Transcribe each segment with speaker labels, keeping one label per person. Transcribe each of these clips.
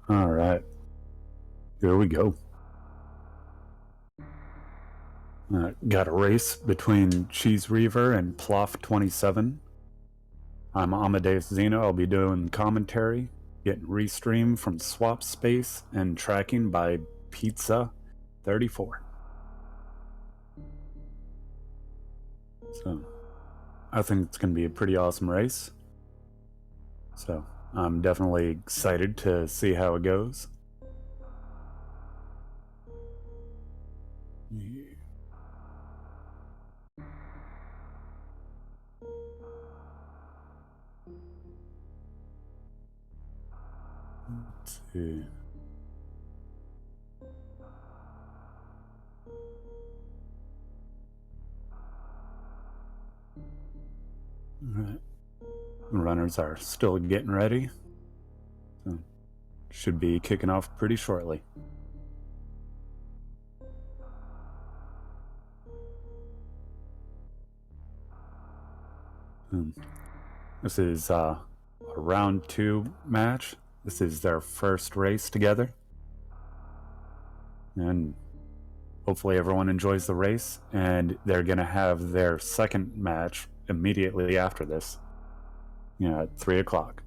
Speaker 1: All right, here we go. Got a race between CheeseReaver and plof27. I'm Amadeus Zeno. I'll be doing commentary, getting restream from Swap Space, and tracking by Pizza34. So, I think it's going to be a pretty awesome race. So, I'm definitely excited to see how it goes. Let's see. Alright. Runners are still getting ready. So should be kicking off pretty shortly. This is a round 2 match. This is their first race together. And hopefully everyone enjoys the race, and they're going to have their second match immediately after this, at 3 o'clock.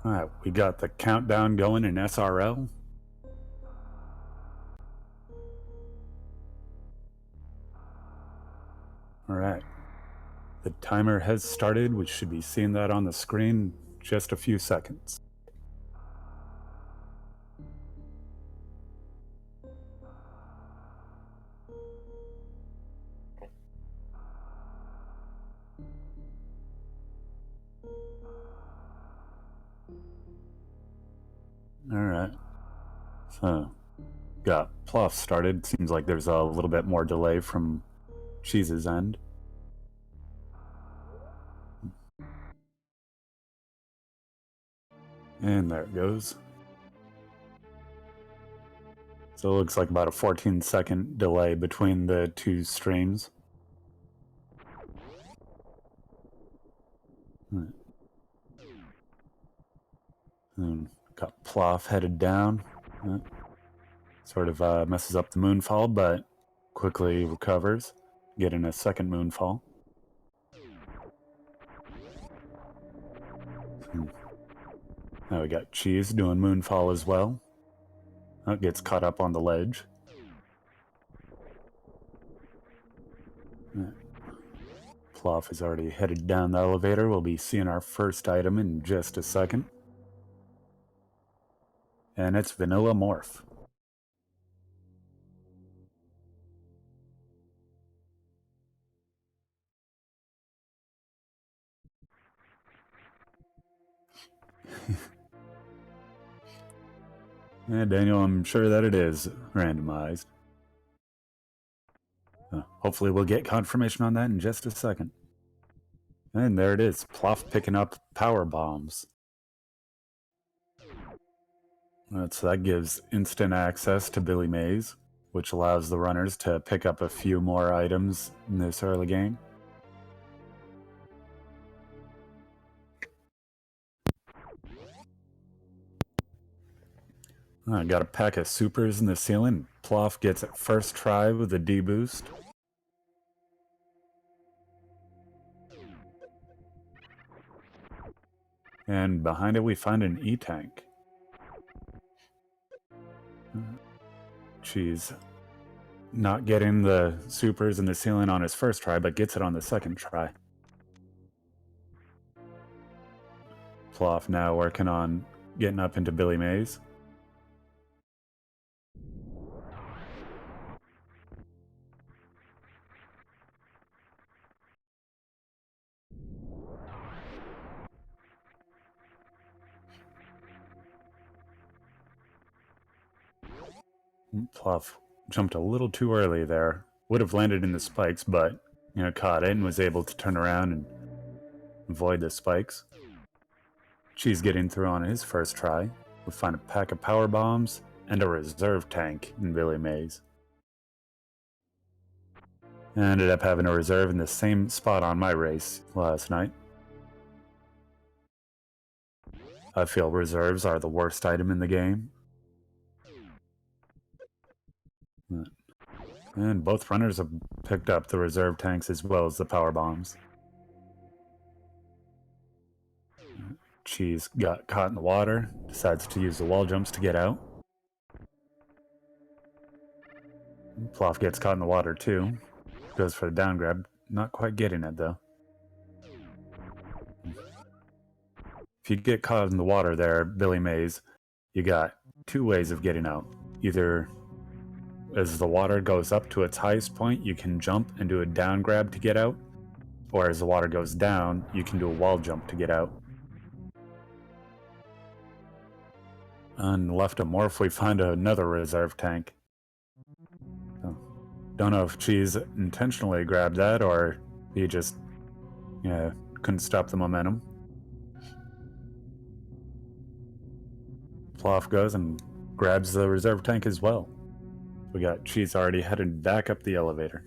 Speaker 1: Alright, we got the countdown going in SRL. Alright, the timer has started. We should be seeing that on the screen in just a few seconds. Alright, so got plof started. Seems like there's a little bit more delay from Cheese's end. And there it goes. So it looks like about a 14-second delay between the two streams. And got plof headed down. Sort of messes up the moonfall, but quickly recovers, getting a second moonfall. Now we got Cheese doing moonfall as well. Gets caught up on the ledge. Plof is already headed down the elevator. We'll be seeing our first item in just a second. And it's Vanilla Morph. Yeah, Daniel, I'm sure that it is randomized. Hopefully we'll get confirmation on that in just a second. And there it is, plof picking up power bombs. So that gives instant access to Billy Mays, which allows the runners to pick up a few more items in this early game. I got a pack of supers in the ceiling. Plof gets it first try with a D-boost. And behind it we find an E-tank. Cheese not getting the supers in the ceiling on his first try, but gets it on the second try. Plof now working on getting up into Billy Mays. Plof jumped a little too early there. Would have landed in the spikes, but caught it and was able to turn around and avoid the spikes. Cheese getting through on his first try. We find a pack of power bombs and a reserve tank in Billy Mays. I ended up having a reserve in the same spot on my race last night. I feel reserves are the worst item in the game. And both runners have picked up the reserve tanks as well as the power bombs. Cheese got caught in the water, decides to use the wall jumps to get out. Plof gets caught in the water too, goes for the down grab, not quite getting it though. If you get caught in the water there, Billy Mays, you got two ways of getting out. Either as the water goes up to its highest point, you can jump and do a down grab to get out, or as the water goes down, you can do a wall jump to get out. On left of Morph, we find another reserve tank. Don't know if Cheese intentionally grabbed that or he just couldn't stop the momentum. Plof goes and grabs the reserve tank as well. We got Cheese already headed back up the elevator.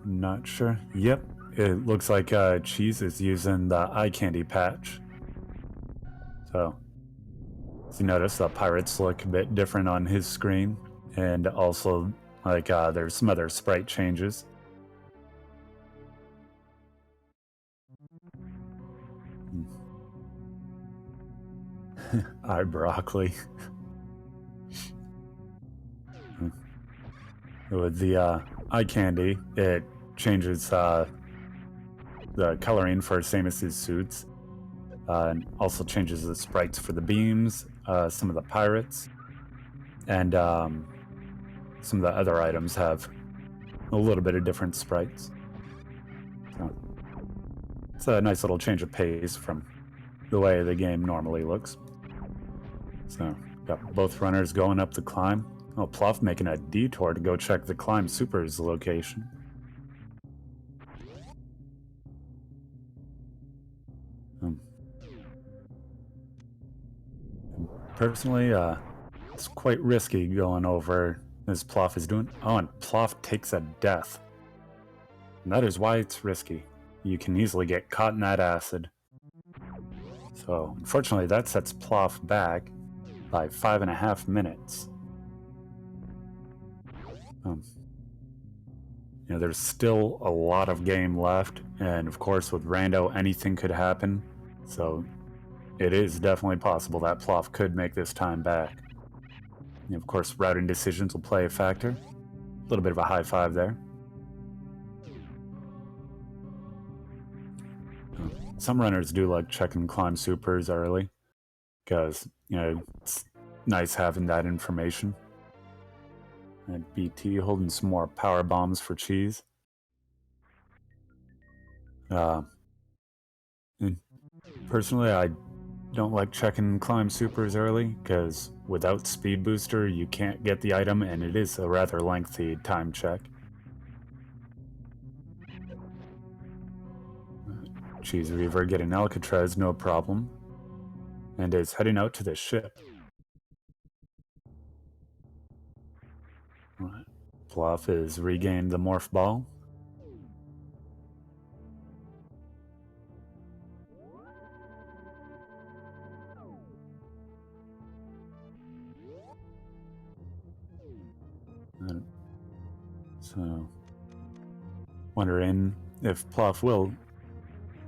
Speaker 1: Not sure. Yep, it looks like Cheese is using the eye candy patch. So, as you notice, the pirates look a bit different on his screen, and also, like, there's some other sprite changes. Eye broccoli. With the eye candy, it changes the coloring for Samus's suits, and also changes the sprites for the beams, some of the pirates, and some of the other items have a little bit of different sprites. So it's a nice little change of pace from the way the game normally looks. So got both runners going up the climb. Oh, Plof making a detour to go check the climb super's location. Personally, it's quite risky going over as Plof is doing. Oh, and Plof takes a death. And that is why it's risky. You can easily get caught in that acid. So, unfortunately, that sets Plof back by 5.5 minutes. There's still a lot of game left, and of course with Rando anything could happen, so it is definitely possible that Plof could make this time back. And of course routing decisions will play a factor. A little bit of a high five there. Some runners do like checking climb supers early, because it's nice having that information. And BT holding some more power bombs for Cheese. Personally, I don't like checking climb supers early, because without speed booster you can't get the item, and it is a rather lengthy time check. CheeseReaver getting Alcatraz no problem, and is heading out to the ship. Plof has regained the morph ball. So, wondering if Plof will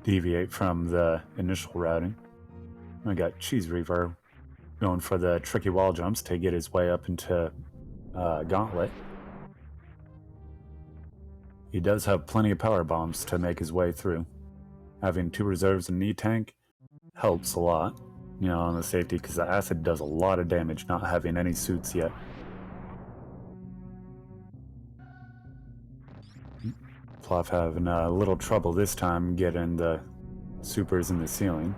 Speaker 1: deviate from the initial routing. I got CheeseReaver going for the tricky wall jumps to get his way up into Gauntlet. He does have plenty of power bombs to make his way through. Having 2 reserves and knee tank helps a lot, on the safety, because the acid does a lot of damage not having any suits yet. Plof having a little trouble this time getting the supers in the ceiling.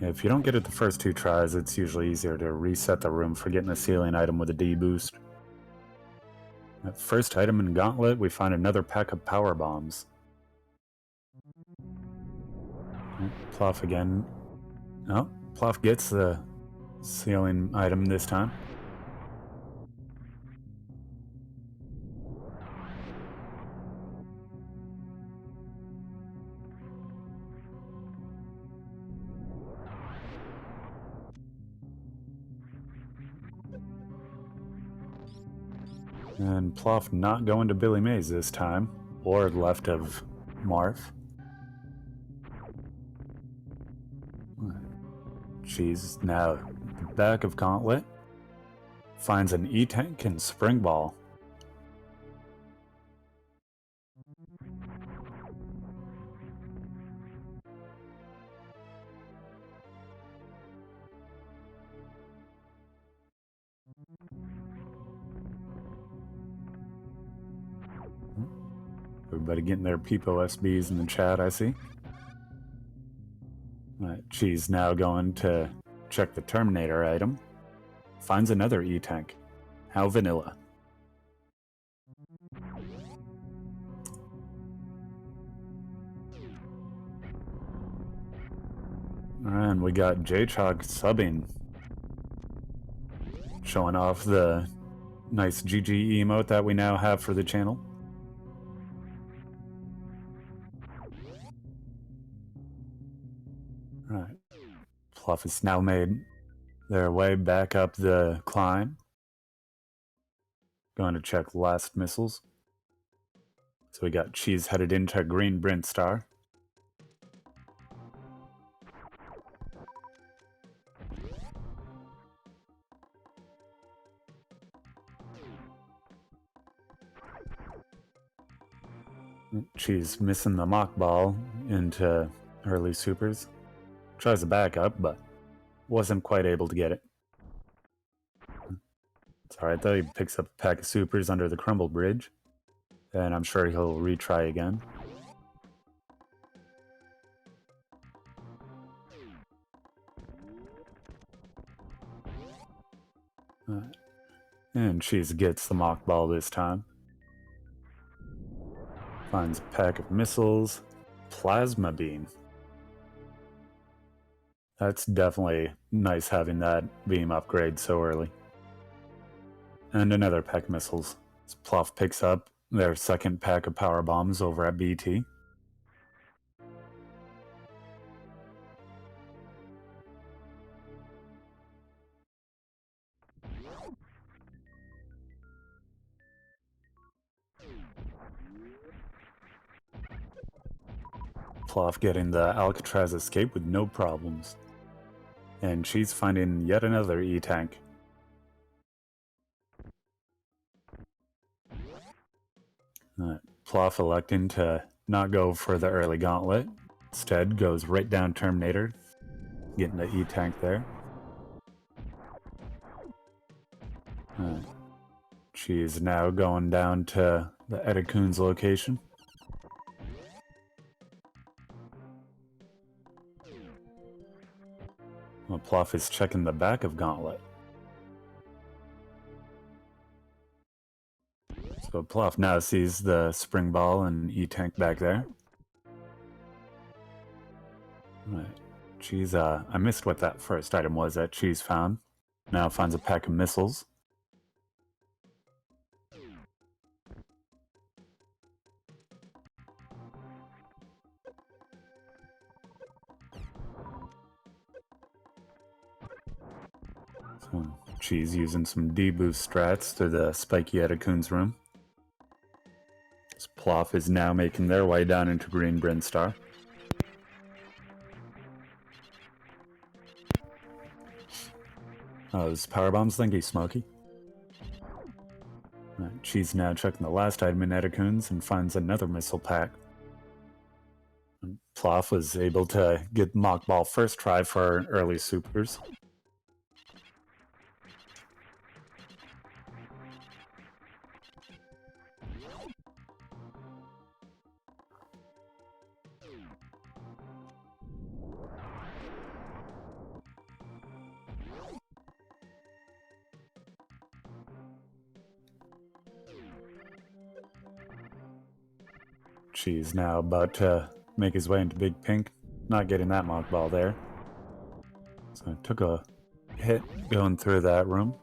Speaker 1: If you don't get it the first 2 tries, it's usually easier to reset the room for getting a ceiling item with a D boost. That first item in Gauntlet, we find another pack of power bombs. Plof again. Oh, Plof gets the ceiling item this time. And Plof not going to Billy Mays this time, or left of Marth. Cheese now back of Gauntlet. Finds an E-Tank and Spring Ball. Everybody getting their Peepo SBs in the chat, I see. Cheese now going to check the Terminator item. Finds another E-Tank. How vanilla. And we got J-Chalk subbing. Showing off the nice GG emote that we now have for the channel. Alright. Plof has now made their way back up the climb. Going to check last missiles. So we got Cheese headed into Green Brent Star. Cheese missing the mock ball into early supers. Tries to back up, but wasn't quite able to get it. It's alright though, he picks up a pack of supers under the crumble bridge. And I'm sure he'll retry again. And Cheese gets the mock ball this time. Finds a pack of missiles. Plasma beam. That's definitely nice having that beam upgrade so early. And another pack of missiles. As Plof picks up their second pack of power bombs over at BT. Plof getting the Alcatraz escape with no problems. And she's finding yet another E-Tank. Plof electing to not go for the early gauntlet. Instead goes right down Terminator. Getting the E-Tank there. She's now going down to the Edakun's location. Well, Plof is checking the back of Gauntlet. So Plof now sees the Spring Ball and E-Tank back there. Right. Cheese, I missed what that first item was that Cheese found. Now finds a pack of missiles. So Cheese using some D-boost strats to the spiky Edakun's room. This Plof is now making their way down into Green Brent Star. Oh, those power bombs, thank you, Smokey. Right, Cheese now checking the last item in Edakun's and finds another missile pack. And Plof was able to get Mock Ball first try for early supers. Cheese now about to make his way into Big Pink. Not getting that mock ball there. So it took a hit going through that room.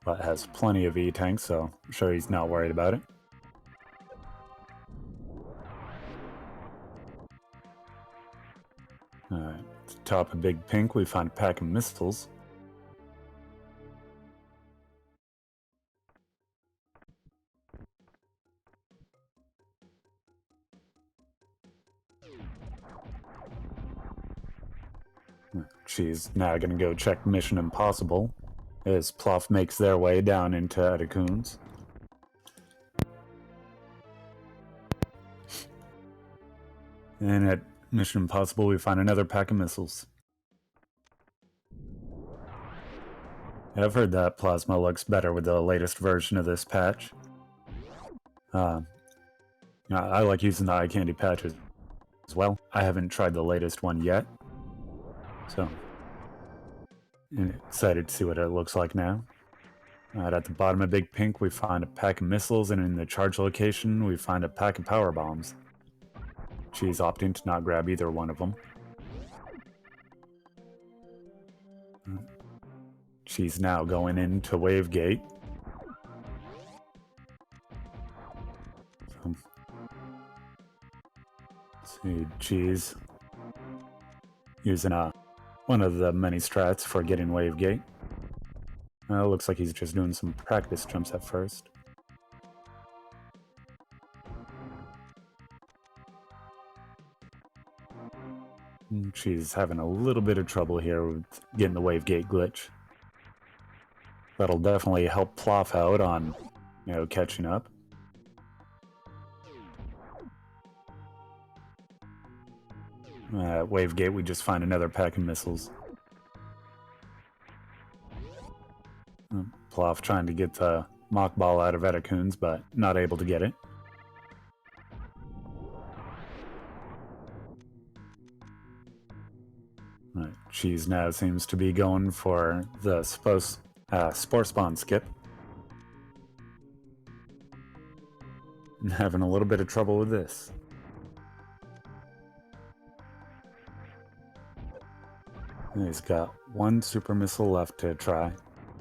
Speaker 1: But has plenty of E-tanks, so I'm sure he's not worried about it. Alright, at the top of Big Pink we find a pack of missiles. She's now gonna go check Mission Impossible as Plof makes their way down into Edecoons. And at Mission Impossible we find another pack of missiles. I've heard that plasma looks better with the latest version of this patch. I like using the eye candy patches as well. I haven't tried the latest one yet, so I'm excited to see what it looks like now. At the bottom of Big Pink we find a pack of missiles, and in the charge location we find a pack of power bombs. She's opting to not grab either one of them. She's now going into Wave Gate. So, let's see, Cheese using one of the many strats for getting Wave Gate. Looks like he's just doing some practice jumps at first. She's having a little bit of trouble here with getting the Wave Gate glitch. That'll definitely help Plof out on, catching up. At Wave Gate we just find another pack of missiles. Plof trying to get the Mock Ball out of Edecoons, but not able to get it. Cheese now seems to be going for the Spore Spawn skip. And having a little bit of trouble with this. He's got one super missile left to try.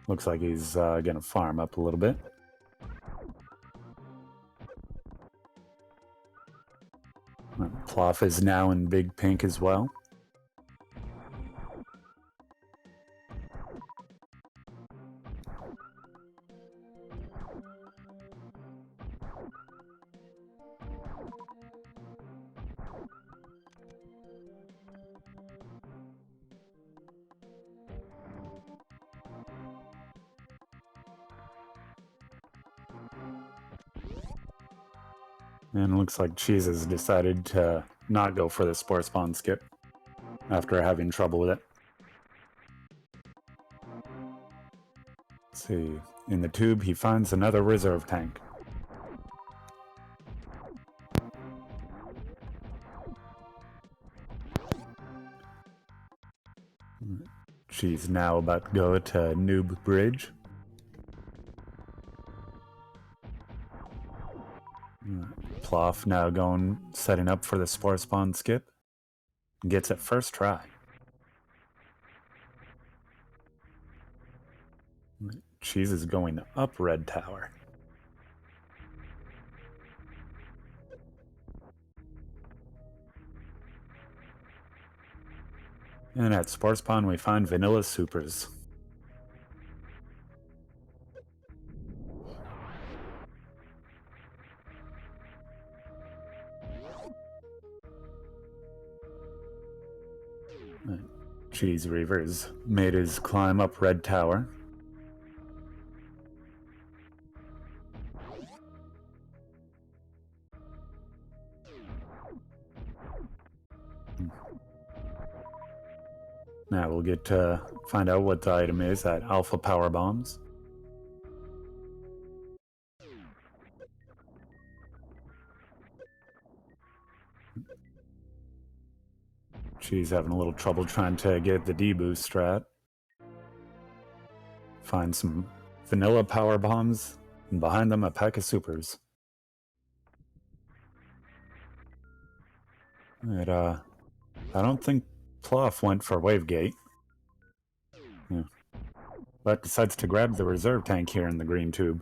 Speaker 1: Looks like he's gonna farm up a little bit. Plof is now in Big Pink as well. And it looks like Cheese has decided to not go for the Spore Spawn skip after having trouble with it. Let's see. In the tube, he finds another reserve tank. She's now about to go to Noob Bridge. Plof now setting up for the Spore Spawn skip. Gets it first try. Cheese is going up Red Tower. And at Spore Spawn we find Vanilla Supers. CheeseReaver's made his climb up Red Tower. Now we'll get to find out what the item is at Alpha Power Bombs. She's having a little trouble trying to get the D-boost strat. Find some vanilla power bombs, and behind them a pack of supers. I don't think Plof went for Wave Gate. Yeah. But decides to grab the reserve tank here in the green tube.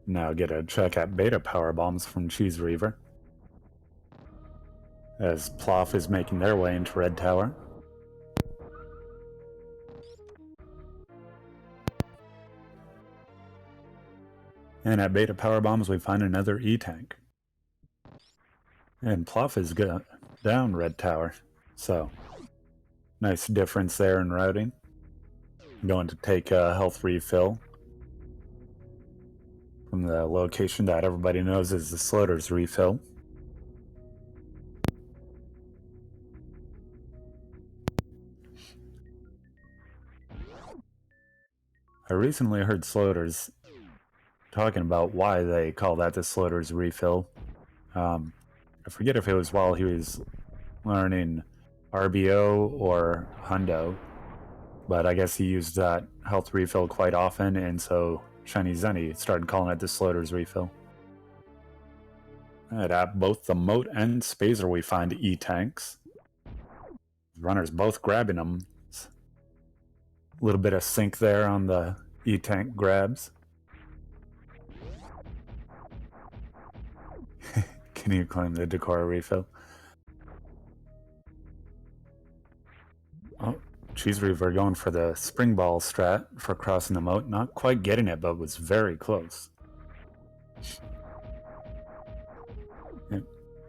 Speaker 1: Now get a check at beta power bombs from CheeseReaver, as Plof is making their way into Red Tower. And at beta power bombs we find another E-tank. And Plof is down Red Tower, so nice difference there in routing. Going to take a health refill from the location that everybody knows is the Slaughter's refill. I recently heard Slaughter's talking about why they call that the Slaughter's refill. I forget if it was while he was learning RBO or Hundo, but I guess he used that health refill quite often, and so Shiny Zenny started calling it the Slaughter's refill. Right, at both the Moat and Spazer we find E-tanks. Runners both grabbing them. A little bit of sync there on the E-tank grabs. Can you claim the Decora refill? Oh, CheeseReaver going for the spring ball strat for crossing the moat. Not quite getting it, but was very close.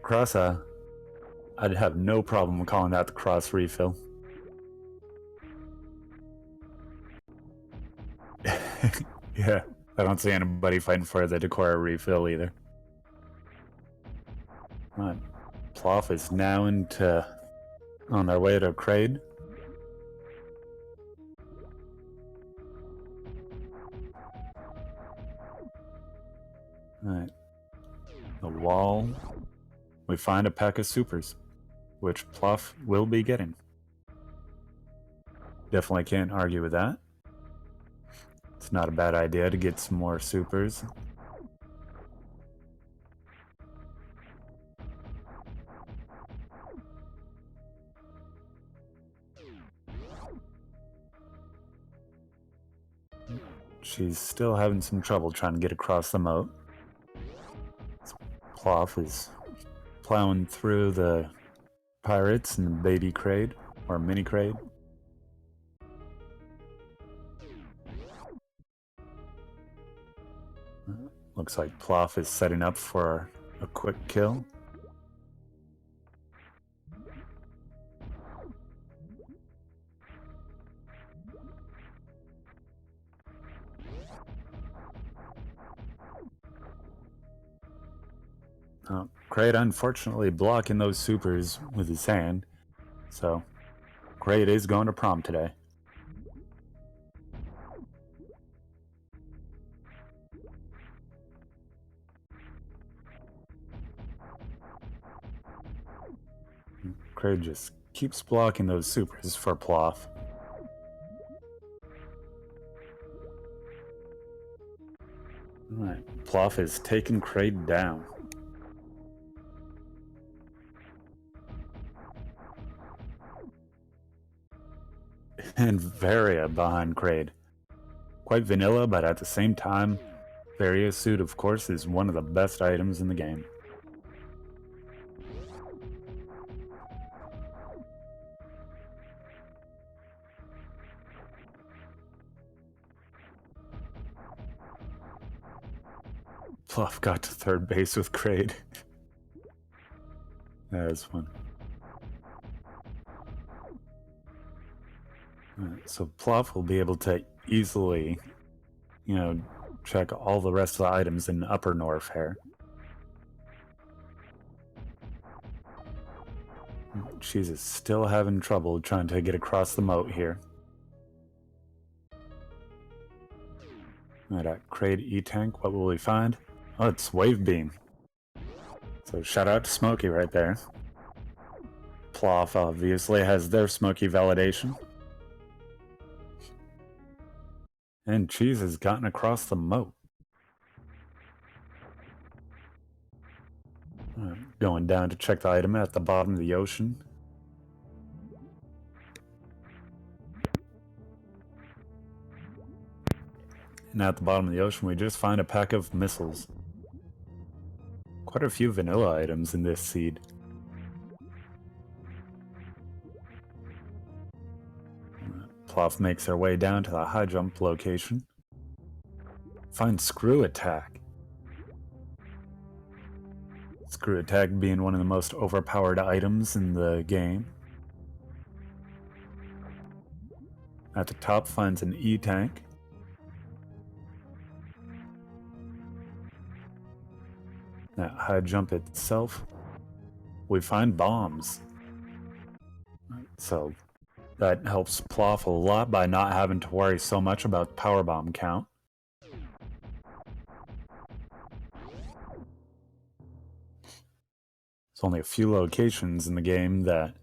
Speaker 1: Cross, I'd have no problem calling that the cross refill. Yeah, I don't see anybody fighting for the Decora refill either. Right. Plof is now on their way to Kraid. Right. The wall. We find a pack of supers, which Plof will be getting. Definitely can't argue with that. It's not a bad idea to get some more supers. She's still having some trouble trying to get across the moat. Plof is plowing through the pirates and the baby Kraid, or mini Kraid. Looks like Plof is setting up for a quick kill. Kraid unfortunately blocking those supers with his hand, so Kraid is going to prom today. Kraid just keeps blocking those supers for Plof. Alright, Plof is taking Kraid down. And Varia behind Kraid. Quite vanilla, but at the same time, Varia's suit, of course, is one of the best items in the game. Plof got to third base with Kraid. That was fun. So Plof will be able to easily, check all the rest of the items in Upper North here. She's still having trouble trying to get across the moat here. Alright, at Kraid E-Tank, what will we find? Oh, it's Wave Beam. So shout out to Smokey right there. Plof obviously has their Smokey validation. And Cheese has gotten across the moat. Going down to check the item at the bottom of the ocean. And at the bottom of the ocean, we just find a pack of missiles. Quite a few vanilla items in this seed. Plof makes their way down to the high jump location. Find Screw Attack. Screw Attack being one of the most overpowered items in the game. At the top finds an E-Tank. That high jump itself, we find bombs. So that helps Plof a lot by not having to worry so much about power bomb count. There's only a few locations in the game that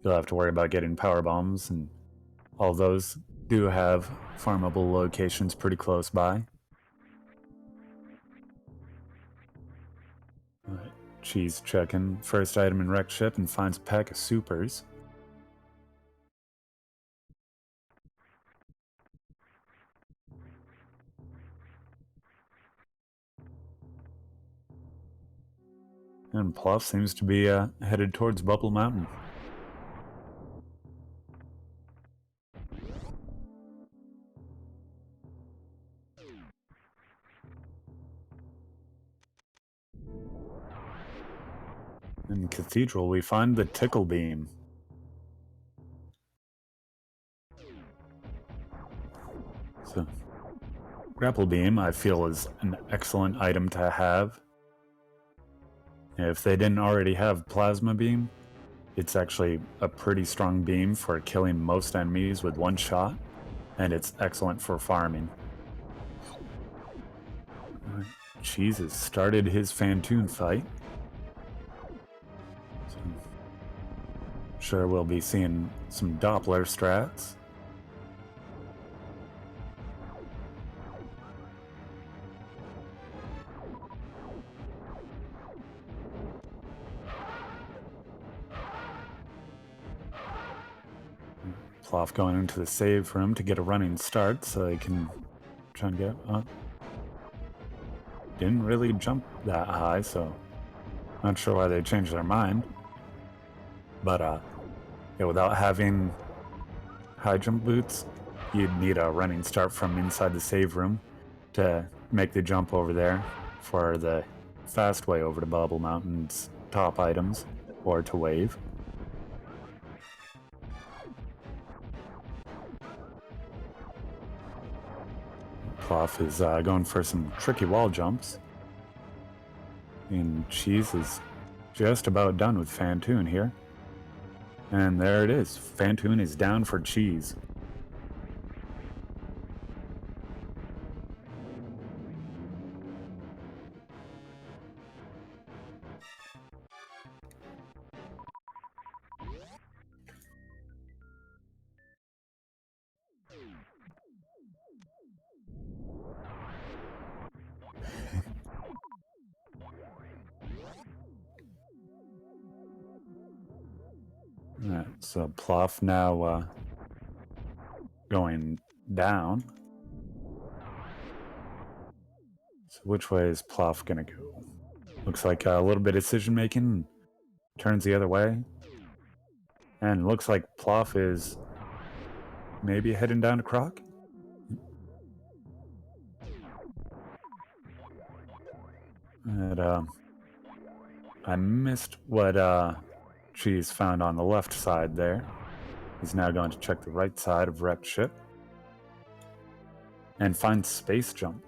Speaker 1: you'll have to worry about getting power bombs, and all those do have farmable locations pretty close by. Cheese checking first item in wrecked ship and finds a pack of supers. And Plof seems to be headed towards Bubble Mountain. In Cathedral, we find the Tickle Beam. So, Grapple Beam, I feel, is an excellent item to have. If they didn't already have Plasma Beam, it's actually a pretty strong beam for killing most enemies with one shot, and it's excellent for farming. Cheese has started his Fantoon fight. So, sure we'll be seeing some Doppler strats. Plof going into the save room to get a running start so they can try and get up. Didn't really jump that high, so not sure why they changed their mind. But yeah, without having high jump boots, you'd need a running start from inside the save room to make the jump over there for the fast way over to Bubble Mountain's top items, or to wave. Plof is going for some tricky wall jumps. And Cheese is just about done with Fantoon here. And there it is. Fantoon is down for Cheese. Alright, so Plof now going down. So which way is Plof gonna go? Looks like a little bit of decision making. Turns the other way. And looks like Plof is maybe heading down to Croc. And I missed what Cheese found on the left side there. He's now going to check the right side of wrecked ship and find space jump.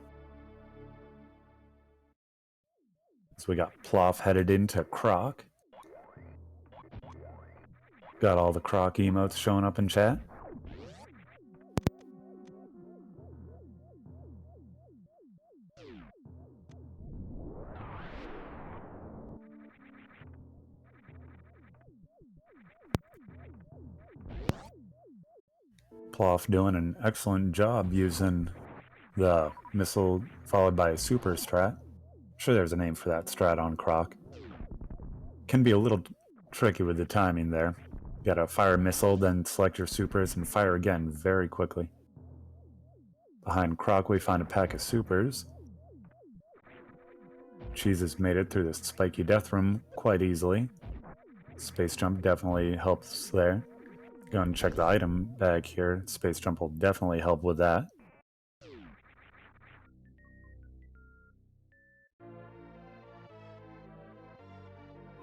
Speaker 1: So we got Plof headed into Croc. Got all the Croc emotes showing up in chat. Plof doing an excellent job using the missile followed by a super strat. I'm sure there's a name for that strat on Croc. Can be a little tricky with the timing there. You gotta fire a missile, then select your supers and fire again very quickly. Behind Croc we find a pack of supers. Cheese has made it through the spiky death room quite easily. Space jump definitely helps there. Go and check the item bag here. Space jump will definitely help with that.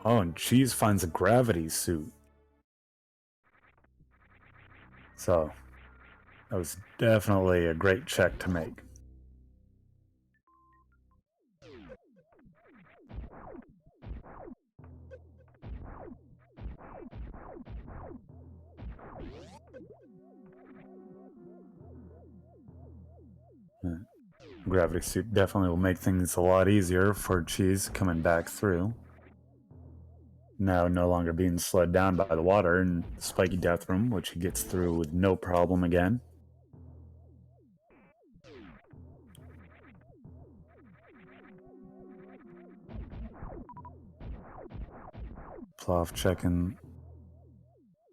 Speaker 1: Oh, and Cheese finds a gravity suit. So, that was definitely a great check to make. Gravity suit definitely will make things a lot easier for Cheese coming back through. Now no longer being slowed down by the water in the spiky death room, which he gets through with no problem again. Plof checking.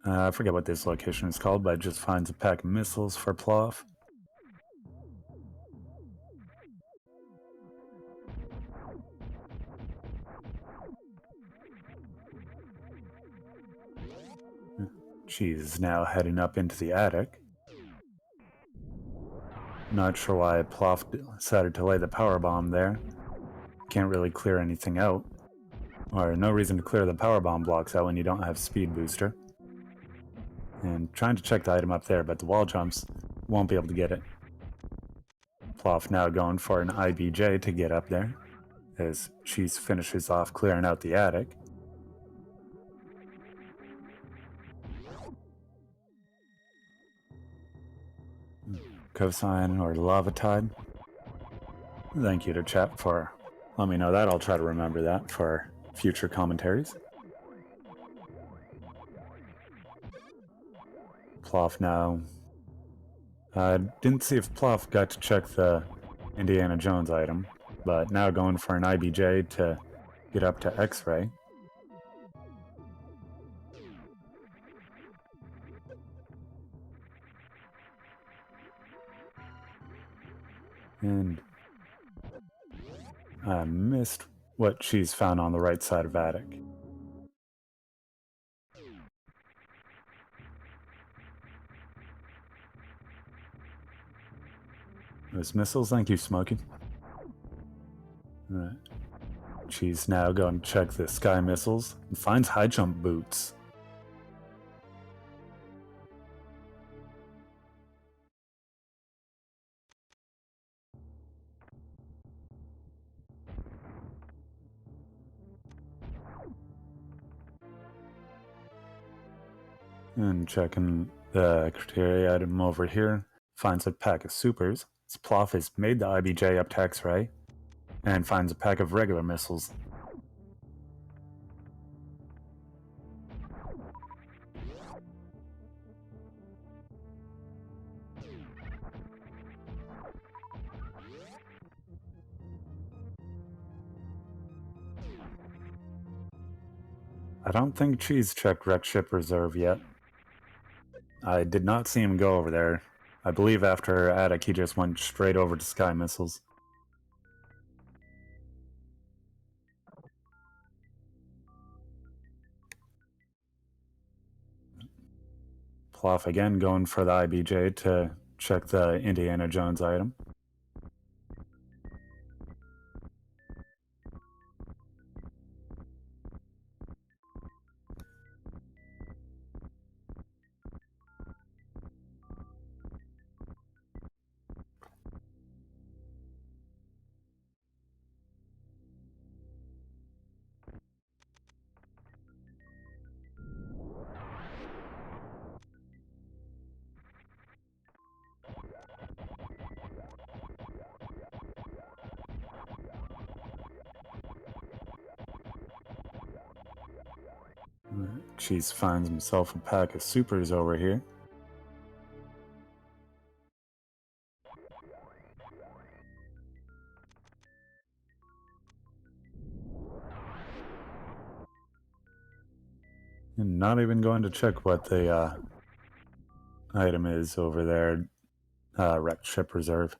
Speaker 1: I forget what this location is called, but it just finds a pack of missiles for Plof. Cheese is now heading up into the attic. Not sure why Plof decided to lay the power bomb there. Can't really clear anything out. Or no reason to clear the power bomb blocks out when you don't have speed booster. And trying to check the item up there, but the wall jumps won't be able to get it. Plof now going for an IBJ to get up there, as Cheese finishes off clearing out the attic. Cosine or Lava Tide. Thank you to chat for letting me know that. I'll try to remember that for future commentaries. Plof now. Didn't see if Plof got to check the Indiana Jones item, but now going for an IBJ to get up to X-Ray. And I missed what Cheese found on the right side of attic. Those missiles, thank you, Smokey. Alright. Cheese now going to check the sky missiles and finds high jump boots. And checking the criteria item over here, finds a pack of supers. Plof has made the IBJ up to X-Ray, and finds a pack of regular missiles. I don't think Cheese checked Wreck Ship Reserve yet. I did not see him go over there. I believe after attic he just went straight over to sky missiles. Plof again going for the IBJ to check the Indiana Jones item. Cheese finds himself a pack of supers over here. And not even going to check what the item is over there. Wrecked ship reserve.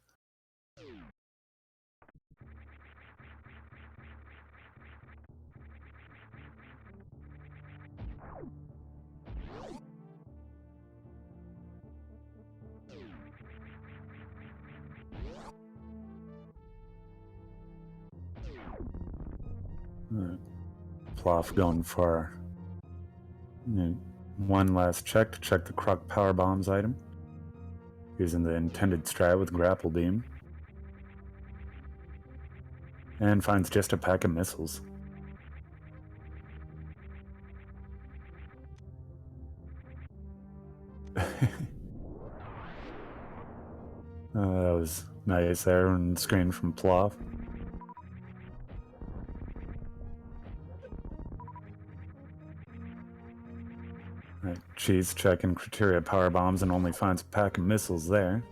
Speaker 1: Plof going for one last check to check the Croc power bombs item. Using the intended strat with grapple beam. And finds just a pack of missiles. That was nice there on the screen from Plof. Cheese checking criteria power bombs and only finds a pack of missiles there.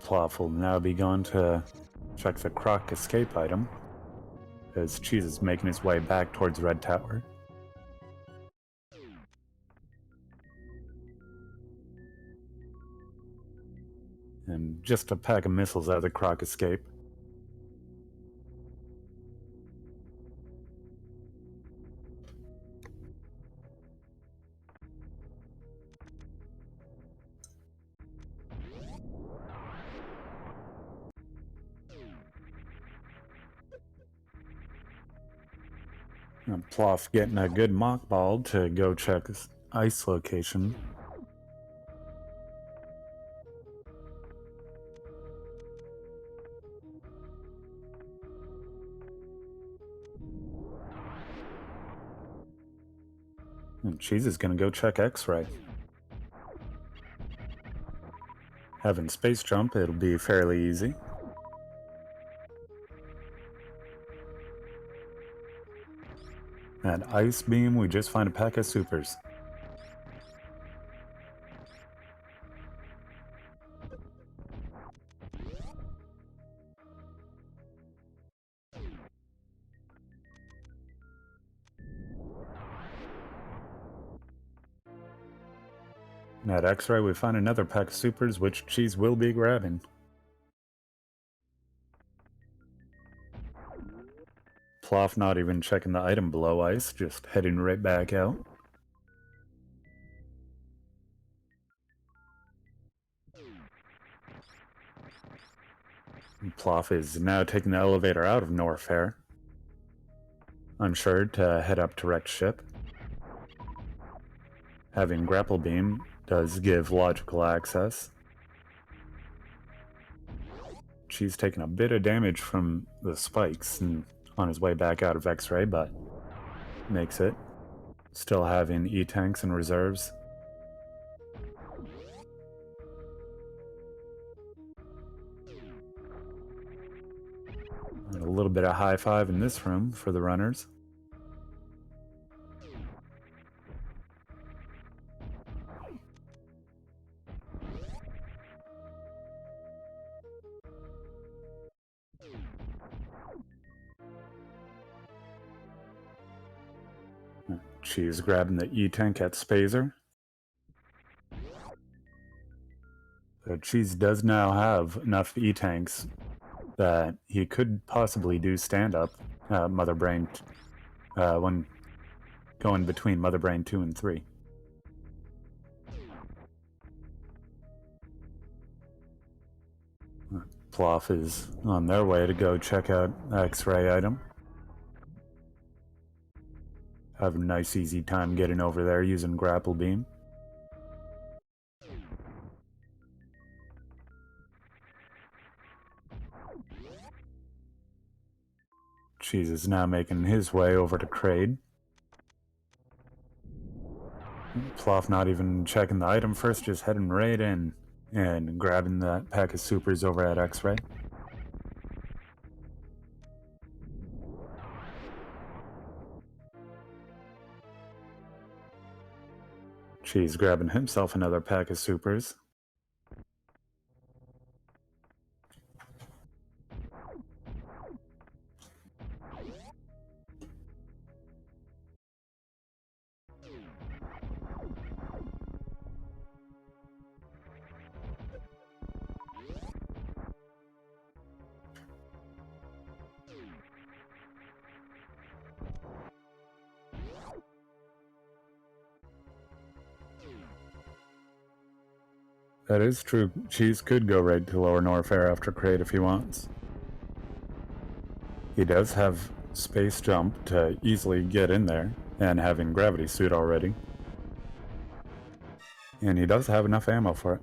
Speaker 1: Plof will now be going to check the Croc escape item, as Cheese is making his way back towards Red Tower. And just a pack of missiles out of the Croc escape. And Plof getting a good mock ball to go check his ice location. And Cheese is gonna go check X-ray. Having space jump, it'll be fairly easy. At Ice Beam, we just find a pack of supers. And at X-ray, we find another pack of supers, which Cheese will be grabbing. Plof not even checking the item below ice, just heading right back out. And Plof is now taking the elevator out of Norfair, unsure to head up to wrecked ship. Having grapple beam does give logical access. She's taking a bit of damage from the spikes and on his way back out of X-ray, but makes it. Still having E-tanks and reserves. And a little bit of high five in this room for the runners. She's grabbing the E-tank at Spazer. Cheese does now have enough E-tanks that he could possibly do stand-up Mother Brain when going between Mother Brain 2 and 3. Plof is on their way to go check out X-ray item. Have a nice easy time getting over there using grapple beam. Cheese is now making his way over to Crade. Plof not even checking the item first, just heading right in and grabbing that pack of supers over at X-ray. Cheese grabbing himself another pack of supers. That is true. Cheese could go right to Lower Norfair after Crate if he wants. He does have space jump to easily get in there, and having gravity suit already. And he does have enough ammo for it.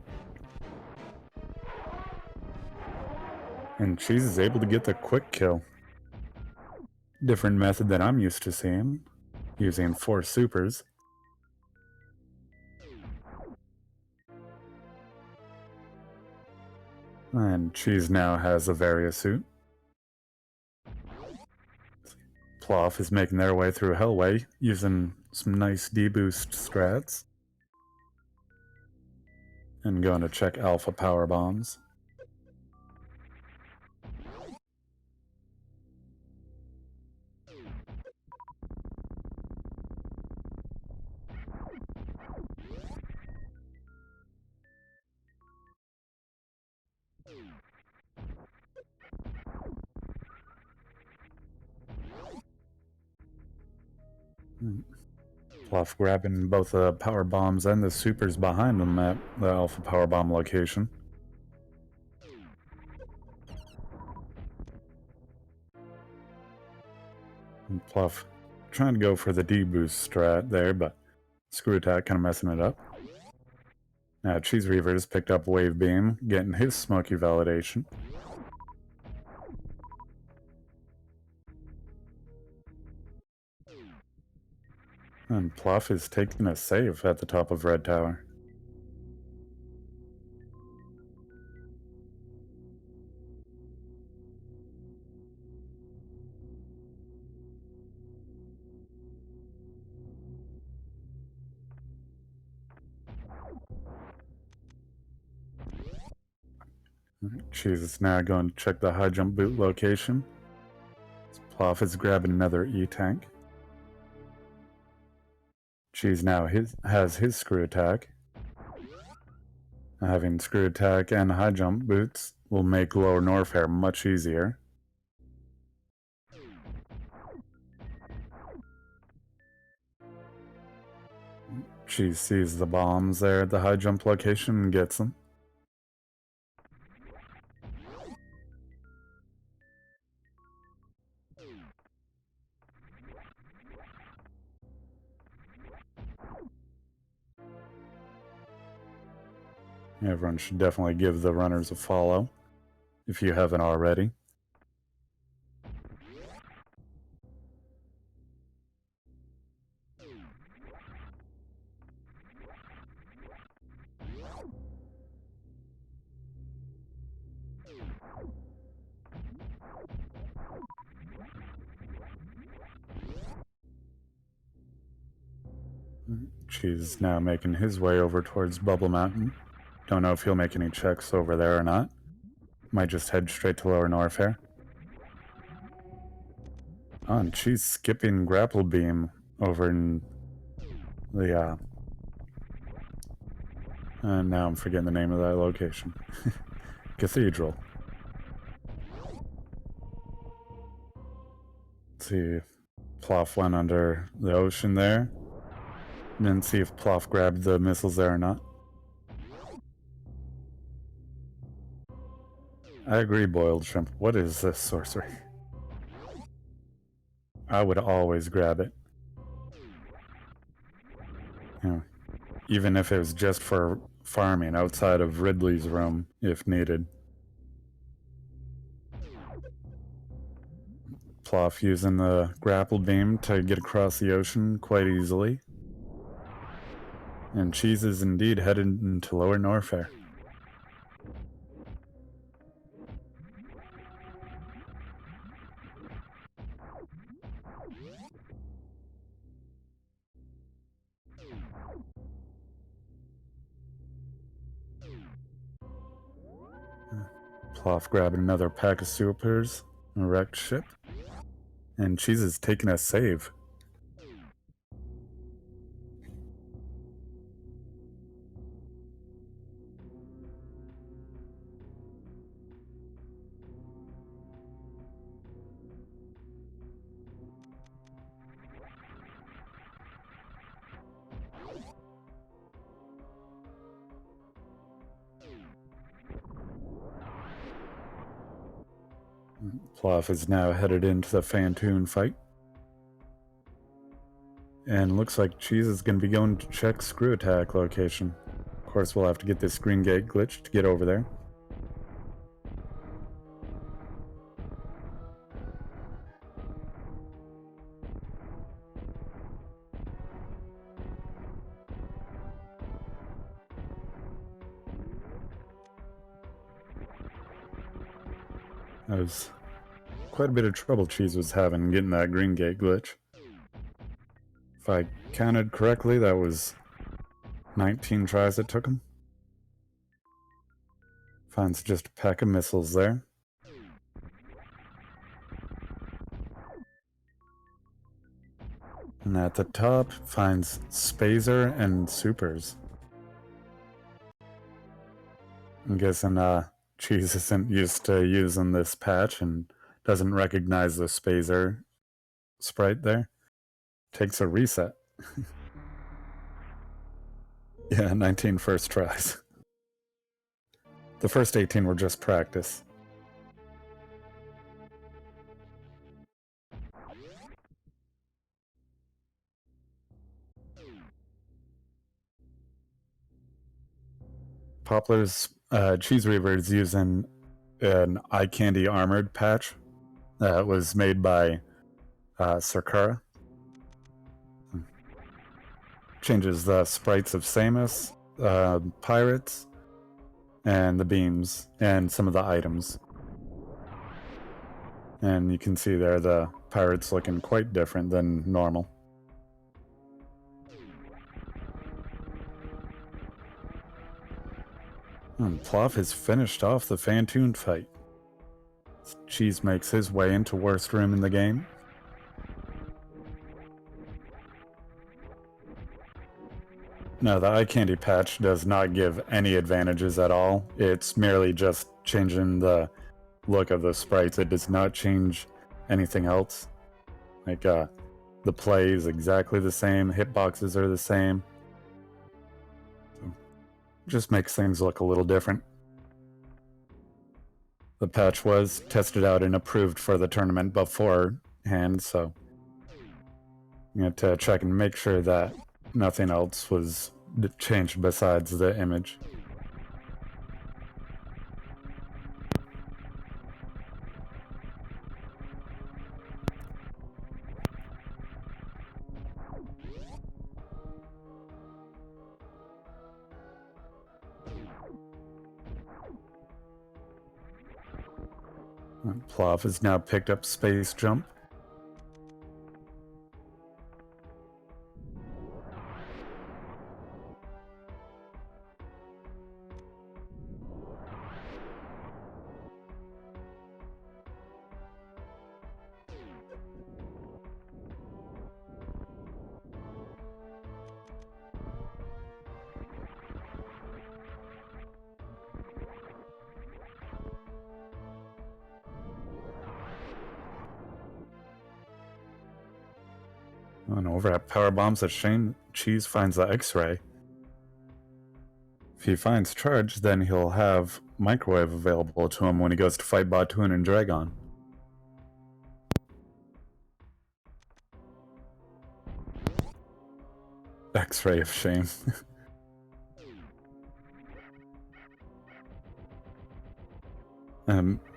Speaker 1: And Cheese is able to get the quick kill. Different method than I'm used to seeing, using 4 supers. And Cheese now has a Varia suit. Plof is making their way through Hellway, using some nice D-boost strats. And going to check Alpha Power Bombs. Plof grabbing both the power bombs and the supers behind him at the Alpha Power Bomb location. And Plof trying to go for the D-boost strat there, but Screw Attack kind of messing it up. Now CheeseReaver has picked up Wave Beam, getting his smoky validation. And Plof is taking a save at the top of Red Tower. Cheese is now going to check the high jump boot location. Plof is grabbing another E-tank. Cheese now has his Screw Attack. Having Screw Attack and high jump boots will make Lower Norfair much easier. Cheese sees the bombs there at the high jump location and gets them. Everyone should definitely give the runners a follow, if you haven't already. Cheese now making his way over towards Bubble Mountain. Don't know if he'll make any checks over there or not. Might just head straight to Lower Norfair. Oh, and Cheese skipping Grapple Beam over in the, and now I'm forgetting the name of that location. Cathedral. Let's see. Plof went under the ocean there. And then see if Plof grabbed the missiles there or not. I agree, Boiled Shrimp. What is this sorcery? I would always grab it. You know, even if it was just for farming outside of Ridley's room, if needed. Plof using the grapple beam to get across the ocean quite easily. And Cheese is indeed headed into Lower Norfair. Plof grabbing another pack of supers, a wrecked ship, and Cheese is taking a save. Plof is now headed into the Fantoon fight. And looks like Cheese is going to be going to check Screw Attack location. Of course, we'll have to get this green gate glitch to get over there. That was quite a bit of trouble Cheese was having getting that green gate glitch. If I counted correctly, that was 19 tries it took him. Finds just a pack of missiles there. And at the top, finds Spazer and Supers. I'm guessing Cheese isn't used to using this patch and doesn't recognize the Spazer sprite there. Takes a reset. Yeah, 19 first tries. The first 18 were just practice. Poplar's CheeseReaver is using an eye candy armored patch that was made by Sakura. Changes the sprites of Samus, pirates, and the beams, and some of the items. And you can see there the pirates looking quite different than normal. And Plof has finished off the Fantoon fight. Cheese makes his way into worst room in the game. No, the eye candy patch does not give any advantages at all. It's merely just changing the look of the sprites. It does not change anything else. Like, the play is exactly the same, hitboxes are the same. So, just makes things look a little different. The patch was tested out and approved for the tournament beforehand, so you have to check and make sure that nothing else was changed besides the image. Plof has now picked up Space Jump. And over at Power Bombs at Shane, Cheese finds the X-Ray. If he finds Charge, then he'll have Microwave available to him when he goes to fight Batoon and Dragon. X-Ray of Shame.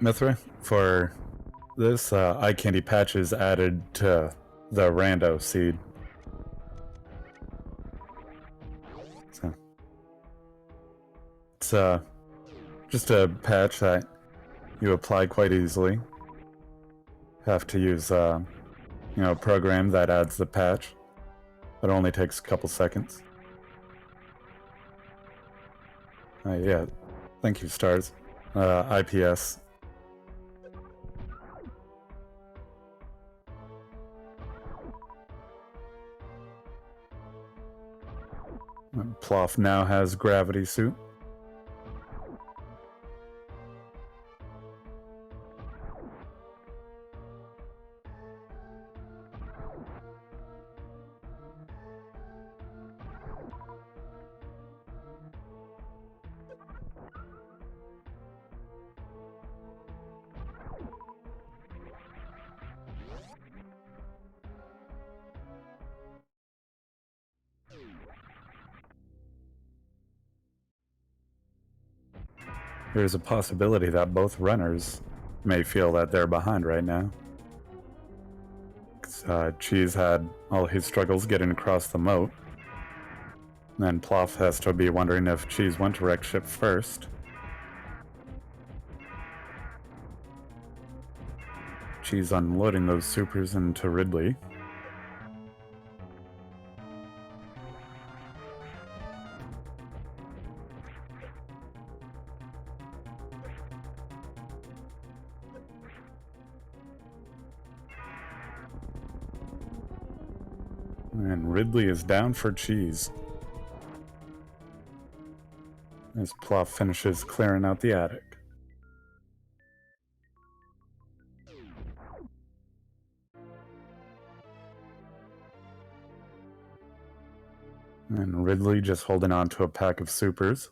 Speaker 1: Mithra, for this, eye candy patch is added to the rando seed. So it's just a patch that you apply quite easily. Have to use a program that adds the patch. It only takes a couple seconds. Yeah, thank you, Stars. IPS. Plof now has gravity suit. There's a possibility that both runners may feel that they're behind right now. Cheese had all his struggles getting across the moat. And Plof has to be wondering if Cheese went to wreck ship first. Cheese unloading those supers into Ridley. And Ridley is down for Cheese as Plof finishes clearing out the attic. And Ridley just holding on to a pack of supers.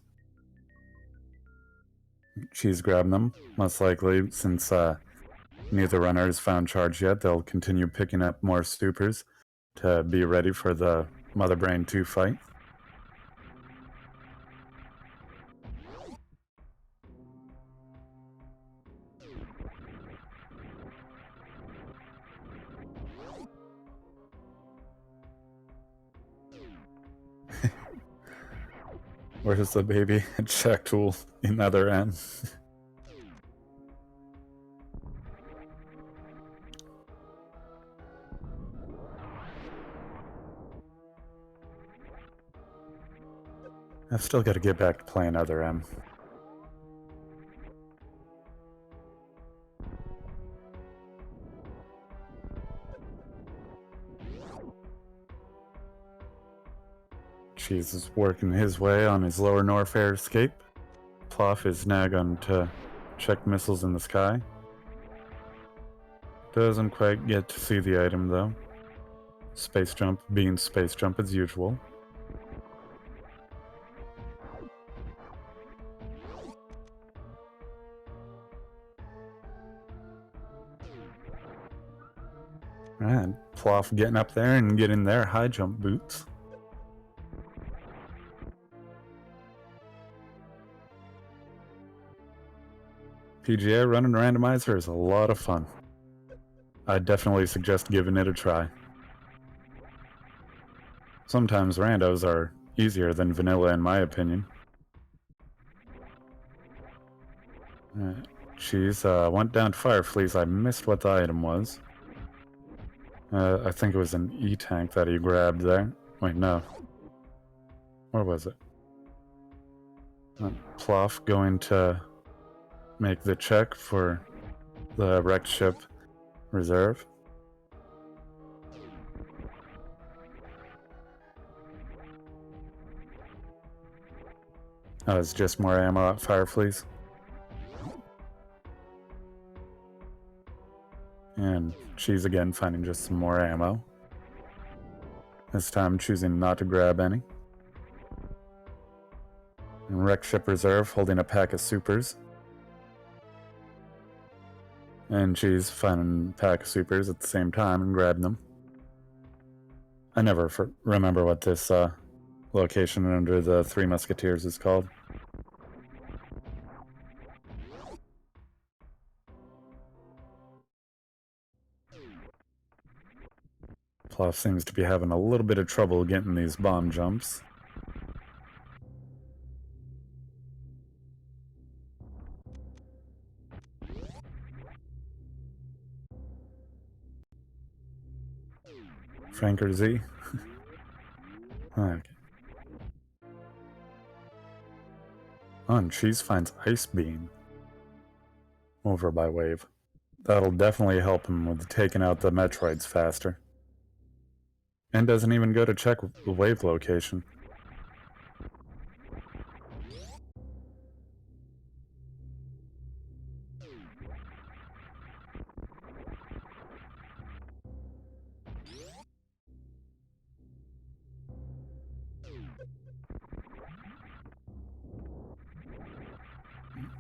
Speaker 1: Cheese grabbing them, most likely, since neither runner has found charge yet. They'll continue picking up more supers to be ready for the Mother Brain 2 fight. Where's the baby check tool in other end? I've still got to get back to playing other M. Cheese is working his way on his lower Norfair escape. Plof is now going to check missiles in the sky. Doesn't quite get to see the item though. Space jump being space jump as usual. Alright, Plof getting up there and getting their high jump boots. PGA running randomizer is a lot of fun. I'd definitely suggest giving it a try. Sometimes randos are easier than vanilla in my opinion. Cheese went down to Fire Fleas. I missed what the item was. I think it was an E-tank that he grabbed there. Wait, no. Where was it? Plof going to make the check for the wrecked ship reserve. Oh, it's just more ammo at Fire Fleas. And Cheese again finding just some more ammo. This time choosing not to grab any. And wrecked ship reserve holding a pack of supers. And Cheese finding a pack of supers at the same time and grabbing them. I never remember what this location under the Three Musketeers is called. Plof seems to be having a little bit of trouble getting these bomb jumps. Franker Z. Okay. Oh, and Cheese finds Ice Beam. over by wave. That'll definitely help him with taking out the Metroids faster. And doesn't even go to check the wave location.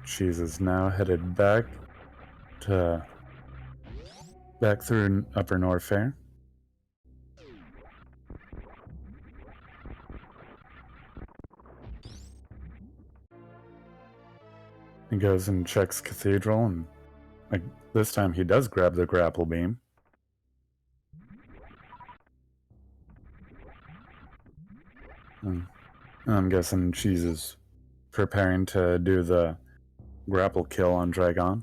Speaker 1: Cheese is now headed back through Upper Norfair. He goes and checks Cathedral, and this time he does grab the grapple beam. I'm guessing Cheese is preparing to do the grapple kill on Dragon.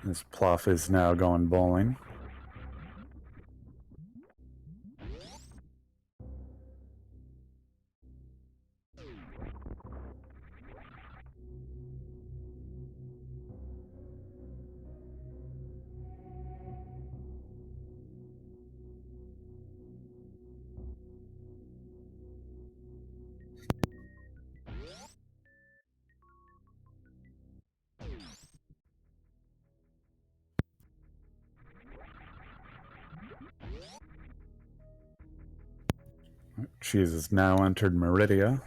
Speaker 1: This Plof is now going bowling. Cheese has now entered Meridia.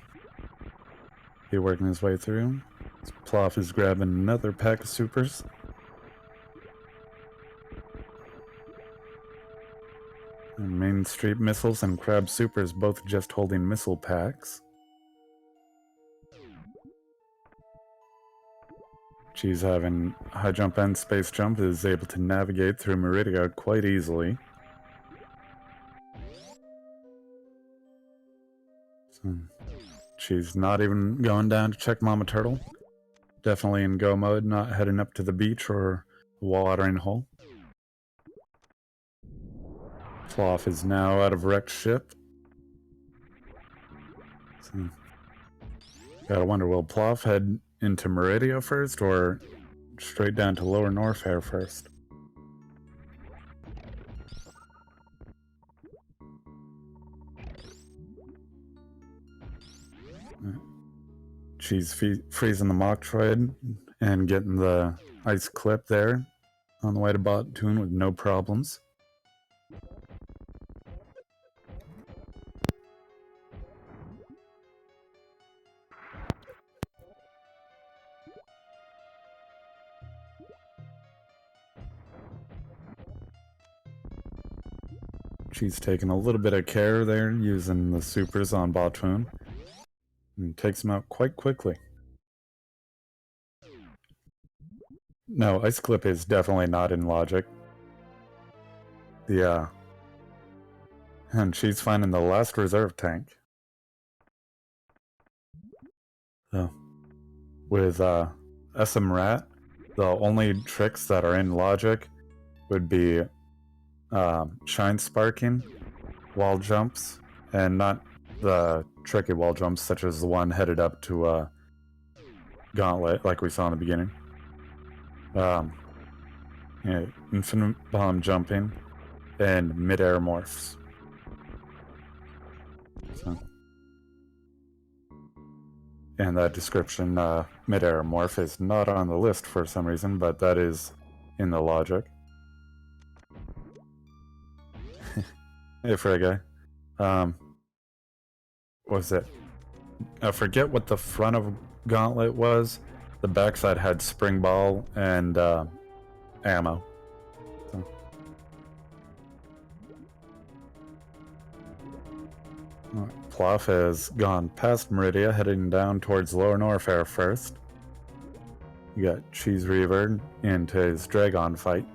Speaker 1: He's working his way through. Plof is grabbing another pack of supers. And Main Street Missiles and Crab Supers both just holding missile packs. Cheese, having high jump and space jump, is able to navigate through Meridia quite easily. So, she's not even going down to check Mama Turtle. Definitely in go mode, not heading up to the beach or watering hole. Plof is now out of wrecked ship. So, gotta wonder, will Plof head into Meridia first or straight down to Lower Norfair first? She's freezing the Machtroid and getting the ice clip there on the way to Bottoon with no problems. She's taking a little bit of care there using the supers on Bottoon and takes him out quite quickly. No, Ice Clip is definitely not in logic. And she's finding the last reserve tank. So, with SMRAT, the only tricks that are in logic would be shine sparking, wall jumps, and not the tricky wall jumps such as the one headed up to Gauntlet like we saw in the beginning. Infinite bomb jumping and mid-air morphs. So, and that description, mid-air morph, is not on the list for some reason, but that is in the logic. Hey, Frege. What was it? I forget what the front of Gauntlet was. The backside had Spring Ball and ammo. So. Plof has gone past Meridia, heading down towards Lower Norfair first. You got CheeseReaver into his Dragon fight.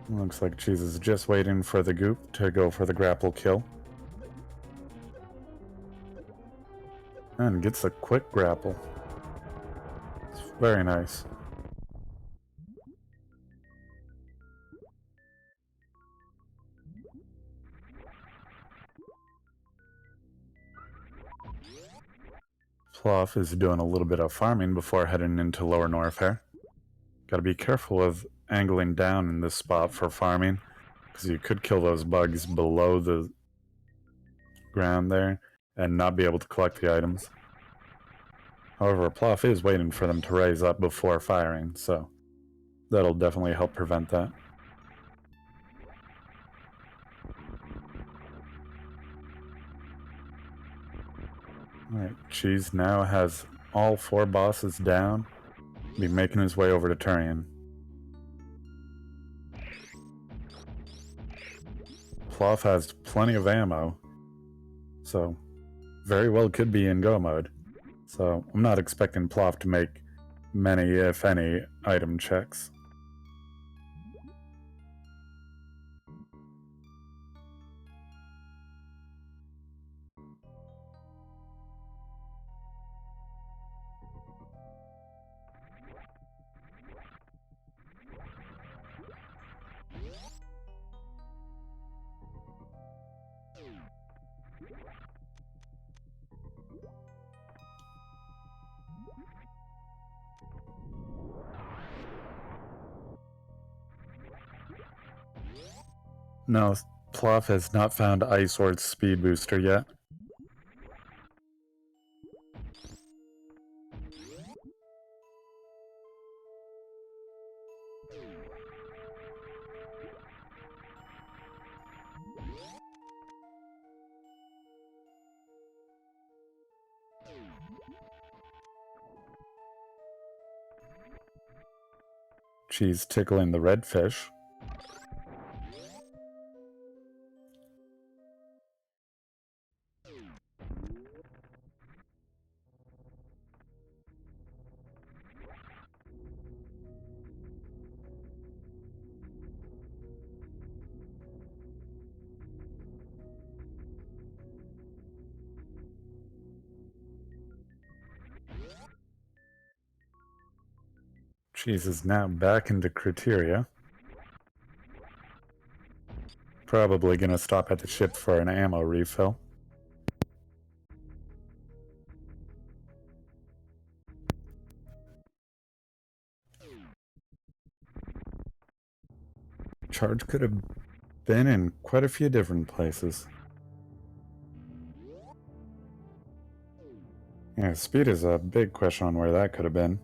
Speaker 1: Looks like Cheese is just waiting for the goop to go for the grapple kill. And gets a quick grapple. It's very nice. Plof is doing a little bit of farming before heading into Lower Norfair. Gotta be careful of angling down in this spot for farming, because you could kill those bugs below the ground there and not be able to collect the items. However, Plof is waiting for them to raise up before firing, so that'll definitely help prevent that. Alright, Cheese now has all 4 bosses down. Be making his way over to Turian. Plof has plenty of ammo, so very well could be in go mode. So I'm not expecting Plof to make many, if any, item checks. No, Plof has not found Ice Sword's speed booster yet. Cheese tickling the redfish. Cheese is now back into Criteria. Probably gonna stop at the ship for an ammo refill. Charge could have been in quite a few different places. Yeah, speed is a big question on where that could have been.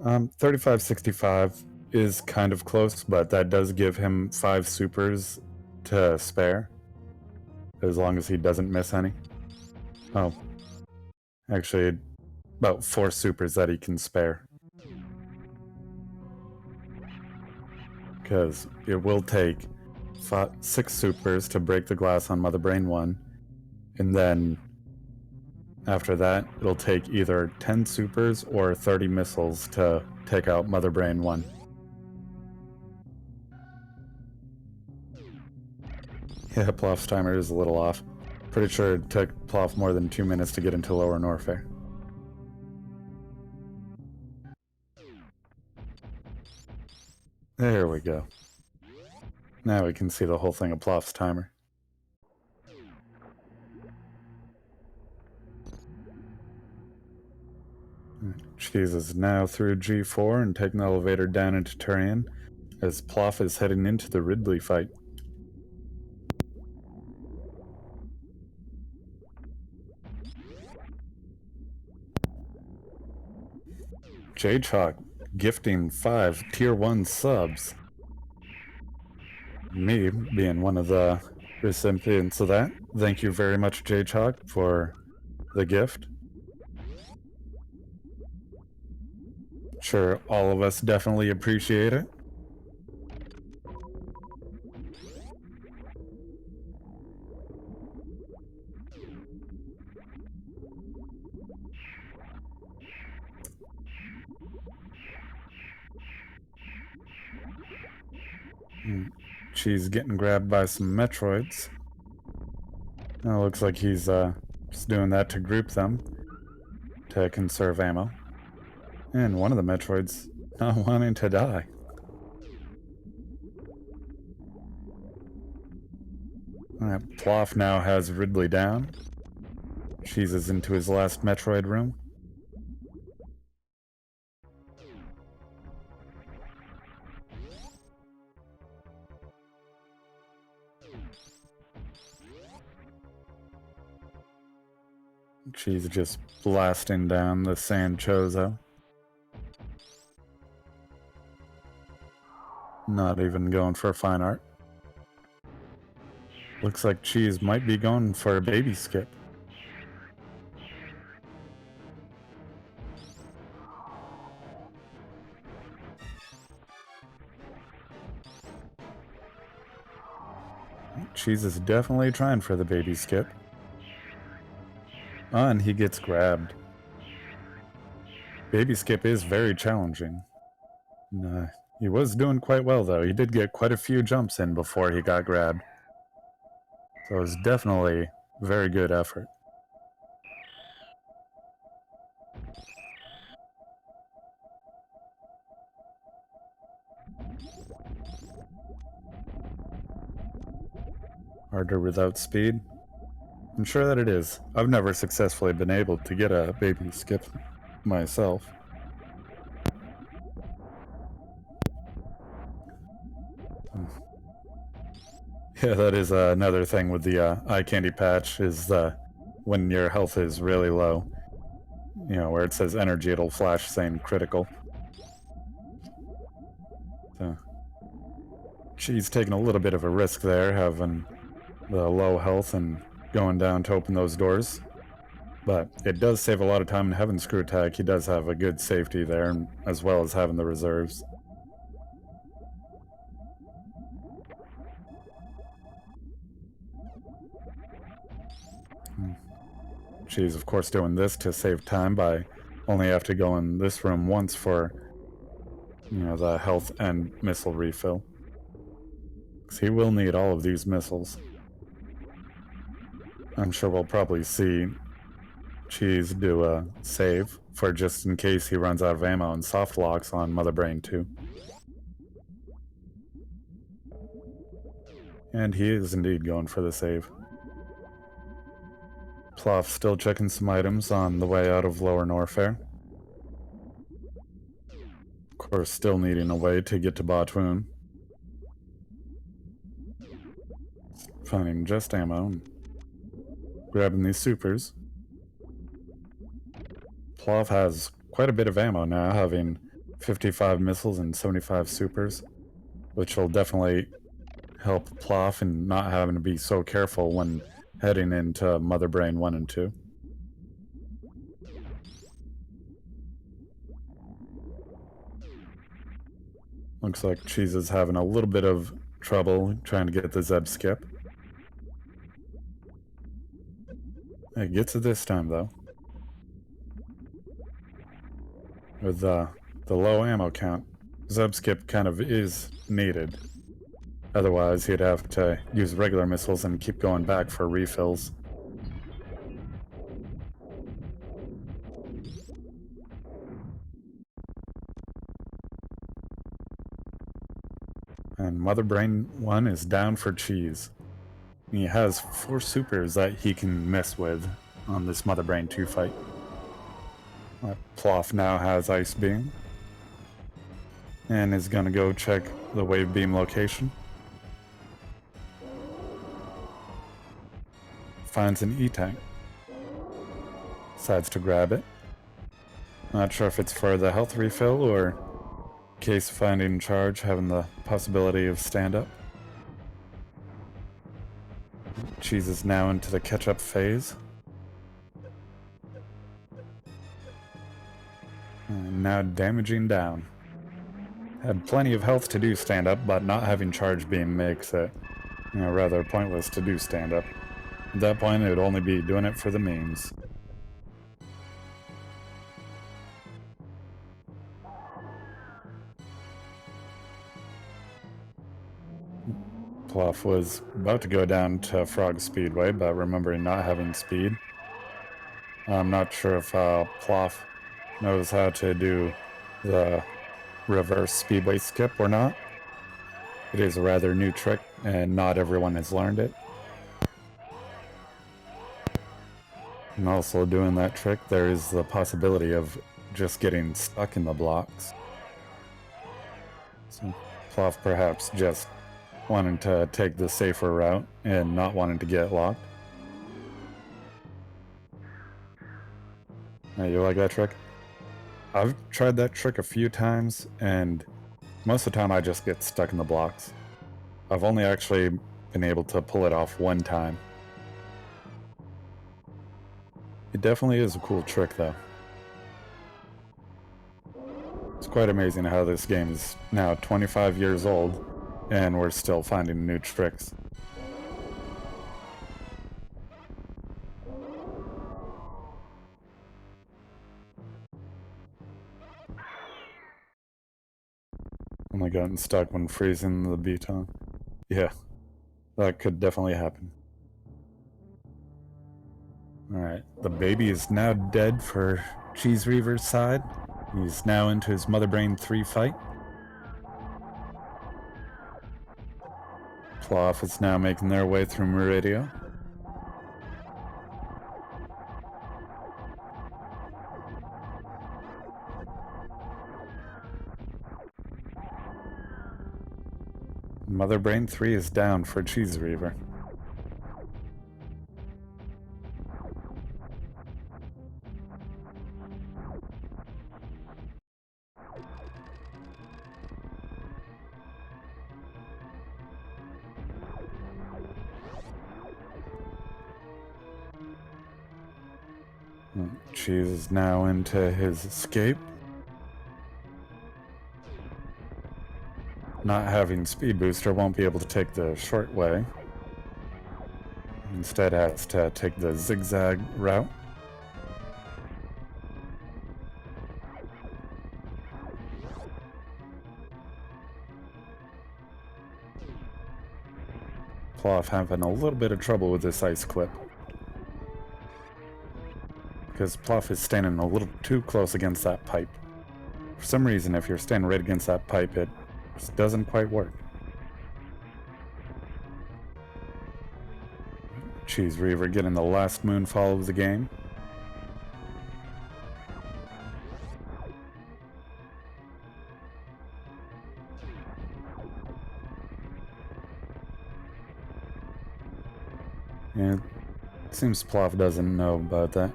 Speaker 1: 3565 is kind of close, but that does give him 5 supers to spare, as long as he doesn't miss any. Oh, actually, about 4 supers that he can spare. Because it will take 6 supers to break the glass on Mother Brain 1, and then after that, it'll take either 10 supers or 30 missiles to take out Mother Brain 1. Yeah, Plof's timer is a little off. Pretty sure it took Plof more than 2 minutes to get into Lower Norfair. There we go. Now we can see the whole thing of Plof's timer. Cheese is now through G4 and taking the elevator down into Turian, as Plof is heading into the Ridley fight. J-Chalk gifting 5 Tier 1 subs. Me being one of the recipients of that. Thank you very much, J-Chalk, for the gift. Sure, all of us definitely appreciate it. She's getting grabbed by some Metroids. Now looks like he's just doing that to group them, to conserve ammo. And one of the Metroids not wanting to die. Plof now has Ridley down. Cheese is into his last Metroid room. Cheese just blasting down the San Chozo. Not even going for fine art. Looks like Cheese might be going for a baby skip. Cheese is definitely trying for the baby skip. Oh, and he gets grabbed. Baby skip is very challenging. He was doing quite well, though. He did get quite a few jumps in before he got grabbed. So it was definitely very good effort. Harder without speed? I'm sure that it is. I've never successfully been able to get a baby skip myself. Yeah, that is another thing with the eye candy patch, is when your health is really low, you know, where it says energy, it'll flash saying critical. So, she's taking a little bit of a risk there, having the low health and going down to open those doors. But it does save a lot of time, and having Screw Attack, he does have a good safety there, as well as having the reserves. She's of course doing this to save time by only have to go in this room once for, you know, the health and missile refill. Because he will need all of these missiles. I'm sure we'll probably see Cheese do a save for just in case he runs out of ammo and soft locks on Mother Brain 2. And he is indeed going for the save. Plof still checking some items on the way out of Lower Norfair. Of course, still needing a way to get to Batoon. Finding just ammo and grabbing these supers. Plof has quite a bit of ammo now, having 55 missiles and 75 supers, which will definitely help Plof in not having to be so careful when heading into Mother Brain 1 and 2. Looks like Cheese is having a little bit of trouble trying to get the Zeb skip. He gets it this time, though. With the low ammo count, Zeb skip kind of is needed. Otherwise, he'd have to use regular missiles and keep going back for refills. And Mother Brain 1 is down for Cheese. He has 4 supers that he can mess with on this Mother Brain 2 fight. Plof now has Ice Beam. And is gonna go check the Wave Beam location. Finds an E-Tank. Decides to grab it. Not sure if it's for the health refill or in case finding charge, having the possibility of stand-up. Cheese is now into the catch-up phase. And now damaging down. Had plenty of health to do stand-up, but not having charge beam makes it, you know, rather pointless to do stand-up. At that point, it would only be doing it for the memes. Plof was about to go down to Frog Speedway, but remembering not having speed. I'm not sure if Plof knows how to do the reverse speedway skip or not. It is a rather new trick, and not everyone has learned it. And also doing that trick, there is the possibility of just getting stuck in the blocks. So Plof perhaps just wanting to take the safer route and not wanting to get locked. Hey, you like that trick? I've tried that trick a few times, and most of the time I just get stuck in the blocks. I've only actually been able to pull it off one time. It definitely is a cool trick, though. It's quite amazing how this game is now 25 years old, and we're still finding new tricks. Only gotten stuck when freezing the beton. Yeah, that could definitely happen. Alright, the baby is now dead for CheeseReaver's side. He's now into his Mother Brain 3 fight. Plof is now making their way through Meridio. Mother Brain 3 is down for CheeseReaver. Cheese is now into his escape. Not having Speed Booster, won't be able to take the short way. Instead has to take the zigzag route. Plof having a little bit of trouble with this ice clip. Because Plof is standing a little too close against that pipe. For some reason, if you're standing right against that pipe, it just doesn't quite work. CheeseReaver getting the last moonfall of the game. And it seems Plof doesn't know about that.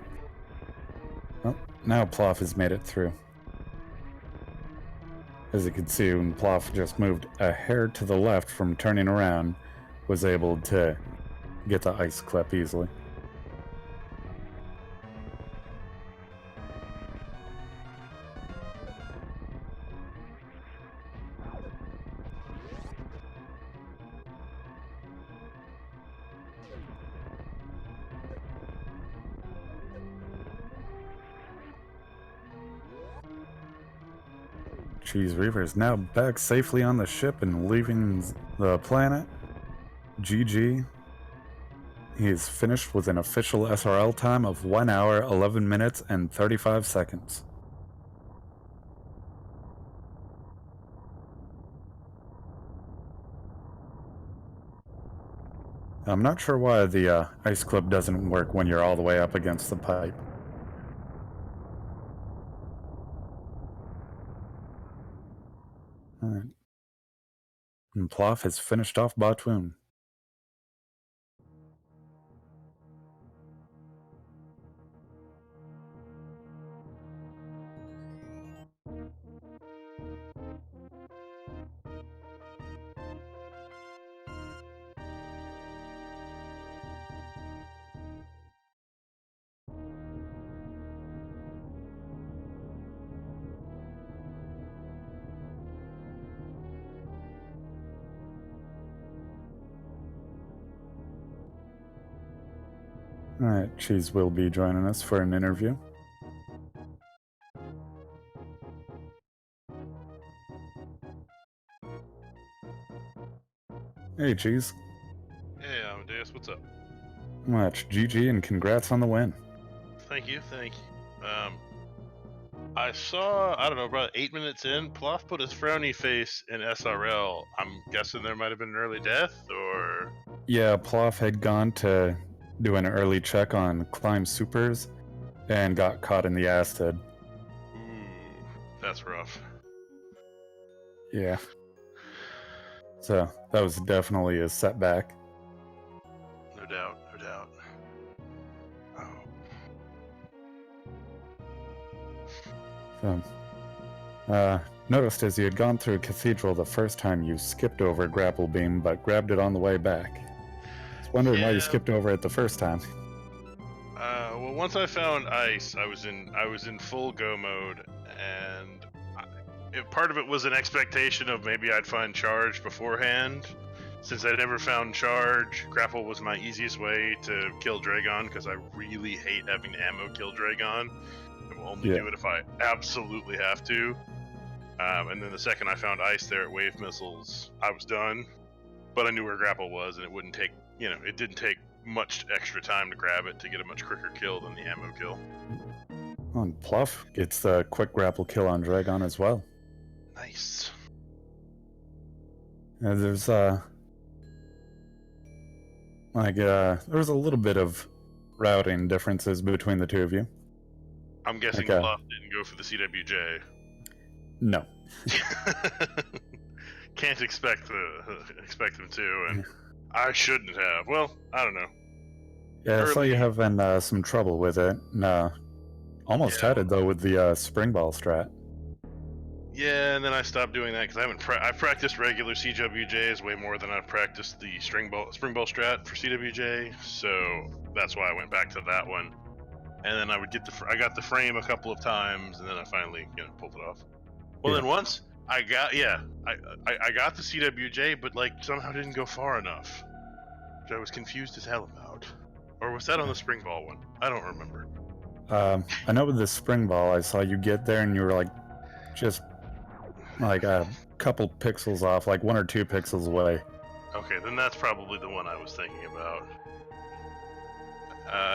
Speaker 1: Well, now Plof has made it through. As you can see, when Plof just moved a hair to the left from turning around, was able to get the ice clip easily. CheeseReaver is now back safely on the ship and leaving the planet. GG. He is finished with an official SRL time of 1 hour, 11 minutes, and 35 seconds. I'm not sure why the ice clip doesn't work when you're all the way up against the pipe. Alright. And Plof has finished off Batoon. Alright, Cheese will be joining us for an interview. Hey, Cheese.
Speaker 2: Hey, Amadeus, what's up?
Speaker 1: Much. GG and congrats on the win.
Speaker 2: Thank you. I saw, I don't know, about 8 minutes in, Plof put his frowny face in SRL. I'm guessing there might have been an early death, or...
Speaker 1: Yeah, Plof had gone to do an early check on climb supers and got caught in the acid.
Speaker 2: Ooh, that's rough.
Speaker 1: Yeah. So that was definitely a setback.
Speaker 2: No doubt, no doubt. Oh.
Speaker 1: So, noticed as you had gone through Cathedral the first time, you skipped over Grapple Beam, but grabbed it on the way back. I was wondering why you skipped over it the first time.
Speaker 2: Well, once I found ice, I was in full go mode, and part of it was an expectation of maybe I'd find charge beforehand. Since I'd never found charge, grapple was my easiest way to kill Dragon because I really hate having to ammo kill Dragon. I will only do it if I absolutely have to. And then the second I found ice there at wave missiles, I was done. But I knew where grapple was, and it wouldn't take, it didn't take much extra time to grab it to get a much quicker kill than the ammo kill.
Speaker 1: On Plof gets the quick grapple kill on Dragon as well.
Speaker 2: Nice.
Speaker 1: There's there was a little bit of routing differences between the two of you.
Speaker 2: I'm guessing Plof didn't go for the CWJ.
Speaker 1: No.
Speaker 2: Can't expect him to, and I shouldn't have. Well, I don't know.
Speaker 1: Yeah, I saw you having some trouble with it. Almost had it though with the spring ball strat.
Speaker 2: Yeah, and then I stopped doing that because I've practiced regular CWJs way more than I've practiced the spring ball strat for CWJ. So that's why I went back to that one. And then I got the frame a couple of times, and then I finally pulled it off. Well, then once I got I got the CWJ, but somehow didn't go far enough, which I was confused as hell about. Or was that on the spring ball one? I don't remember.
Speaker 1: I know with the spring ball, I saw you get there and you were just a couple pixels off, 1 or 2 pixels away.
Speaker 2: Okay, then that's probably the one I was thinking about.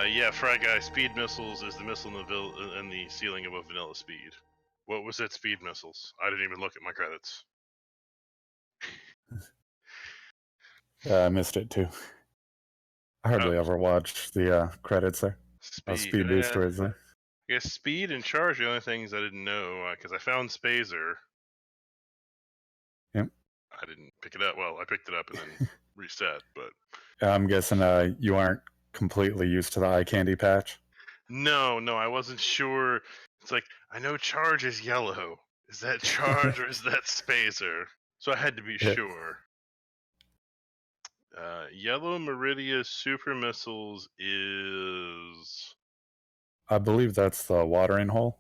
Speaker 2: Yeah, Fry Guy, speed missiles is the missile in the ceiling above vanilla speed. What was it, speed missiles? I didn't even look at my credits.
Speaker 1: I missed it too. I hardly ever watched the credits there. Speed booster is there.
Speaker 2: I guess speed and charge are the only things I didn't know, because I found Spazer.
Speaker 1: Yep.
Speaker 2: I didn't pick it up. Well, I picked it up and then reset, but...
Speaker 1: I'm guessing you aren't completely used to the eye candy patch?
Speaker 2: No, I wasn't sure. It's I know charge is yellow. Is that charge or is that Spazer? So I had to be sure. Yellow Meridia Super Missiles is...
Speaker 1: I believe that's the watering hole.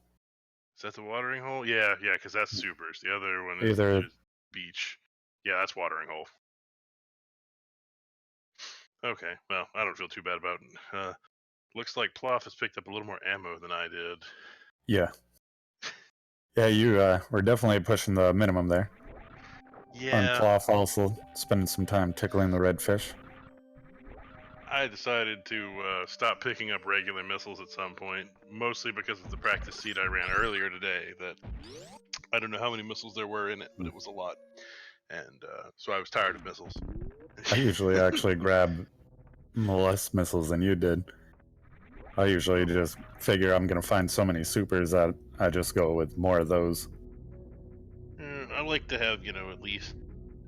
Speaker 2: Is that the watering hole? Yeah, because that's supers. The other one is beach. Yeah, that's watering hole. Okay, well, I don't feel too bad about it. Looks like Plof has picked up a little more ammo than I did.
Speaker 1: Yeah. Yeah, you were definitely pushing the minimum there.
Speaker 2: Yeah.
Speaker 1: And Plof also spending some time tickling the redfish.
Speaker 2: I decided to stop picking up regular missiles at some point, mostly because of the practice seed I ran earlier today. That I don't know how many missiles there were in it, but it was a lot, and so I was tired of missiles.
Speaker 1: I usually actually grab less missiles than you did. I usually just figure I'm gonna find so many supers that I just go with more of those.
Speaker 2: I like to have, at least...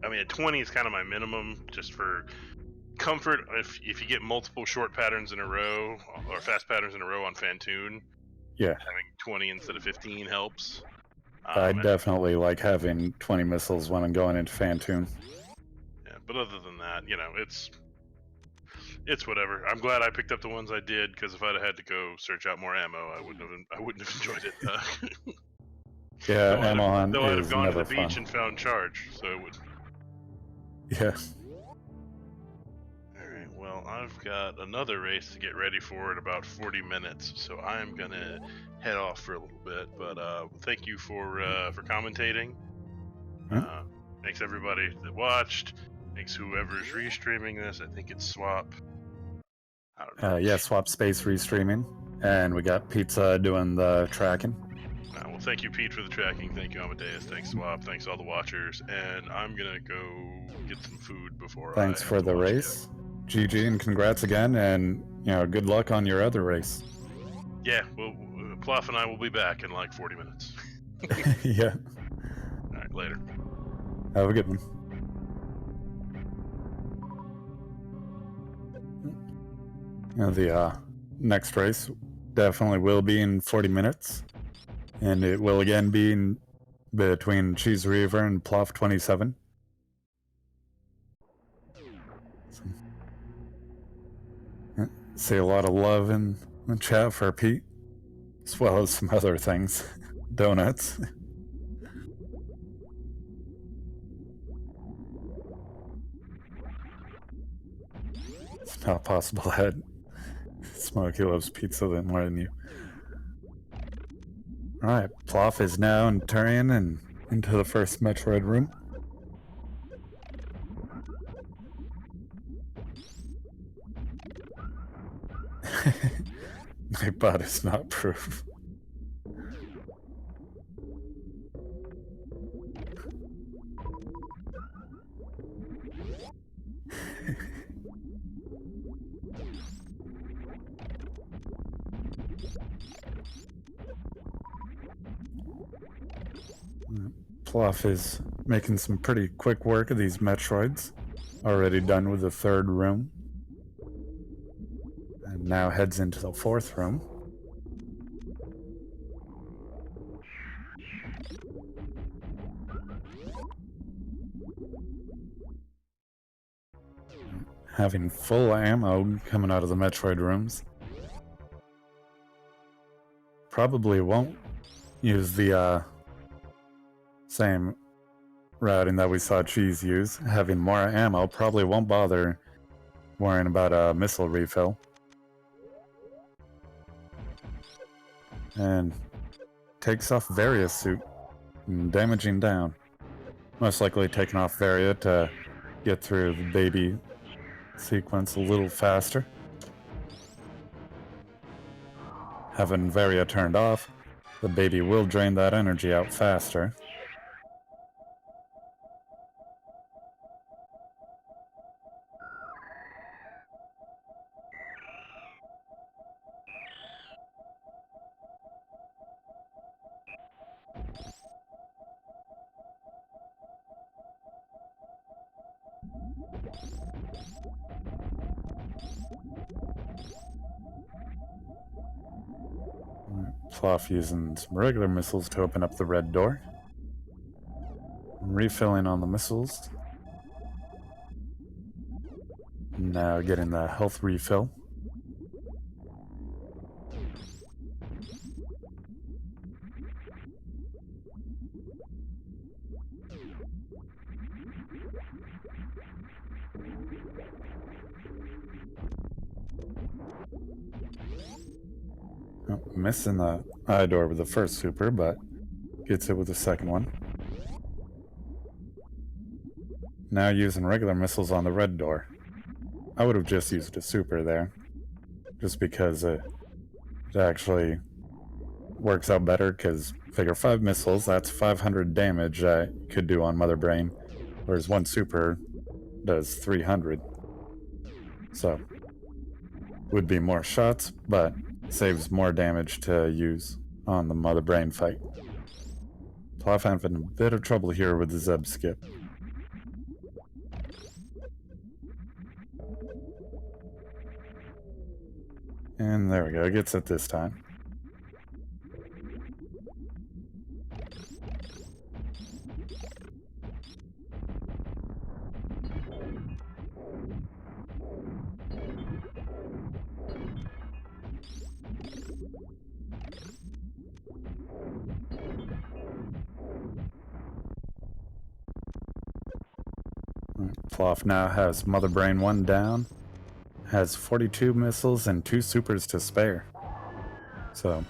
Speaker 2: I mean, a 20 is kind of my minimum, just for comfort. If you get multiple short patterns in a row, or fast patterns in a row on Fantoon, having 20 instead of 15 helps.
Speaker 1: I definitely like having 20 missiles when I'm going into Fantoon.
Speaker 2: Yeah, but other than that, it's whatever. I'm glad I picked up the ones I did, because if I'd have had to go search out more ammo, I wouldn't have enjoyed it.
Speaker 1: Yeah, ammo hunt is never fun. Though I'd
Speaker 2: have gone to the beach and found charge, so it would...
Speaker 1: Yeah.
Speaker 2: Alright, well, I've got another race to get ready for in about 40 minutes, so I'm gonna head off for a little bit, but thank you for commentating. Thanks everybody that watched. Thanks whoever's restreaming this. I think it's Swap. I don't know.
Speaker 1: Yeah, Swap Space restreaming. And we got Pizza doing the tracking.
Speaker 2: Well, thank you, Pete, for the tracking. Thank you, Amadeus. Thanks, Swap. Thanks, all the watchers. And I'm going to go get some food before
Speaker 1: Thanks for the race. GG and congrats again. And good luck on your other race.
Speaker 2: Yeah, well, Plof and I will be back in like 40 minutes.
Speaker 1: Yeah.
Speaker 2: All right, later.
Speaker 1: Have a good one. The next race definitely will be in 40 minutes. And it will again be between CheeseReaver and plof27. Say a lot of love in the chat for Pete, as well as some other things. Donuts. It's not possible that Smokey loves pizza more than you. Alright, Plof is now entering and into the first Metroid room. My bot is not proof. Plof is making some pretty quick work of these Metroids. Already done with the third room. And now heads into the fourth room. Having full ammo coming out of the Metroid rooms. Probably won't use the same routing that we saw Cheese use. Having more ammo probably won't bother worrying about a missile refill. And takes off Varia's suit, damaging down. Most likely taking off Varia to get through the baby sequence a little faster. Having Varia turned off, the baby will drain that energy out faster. Plof using some regular missiles to open up the red door. Refilling on the missiles. Now getting the health refill. Oh, missing the eye door with the first super, but gets it with the second one. Now using regular missiles on the red door. I would have just used a super there, just because it actually works out better, because figure 5 missiles, that's 500 damage I could do on Mother Brain, whereas one super does 300. So, would be more shots, but saves more damage to use on the Mother Brain fight. Plof having a bit of trouble here with the Zeb skip. And there we go, gets it this time. Plof now has Mother Brain 1 down. Has 42 missiles and 2 supers to spare. So,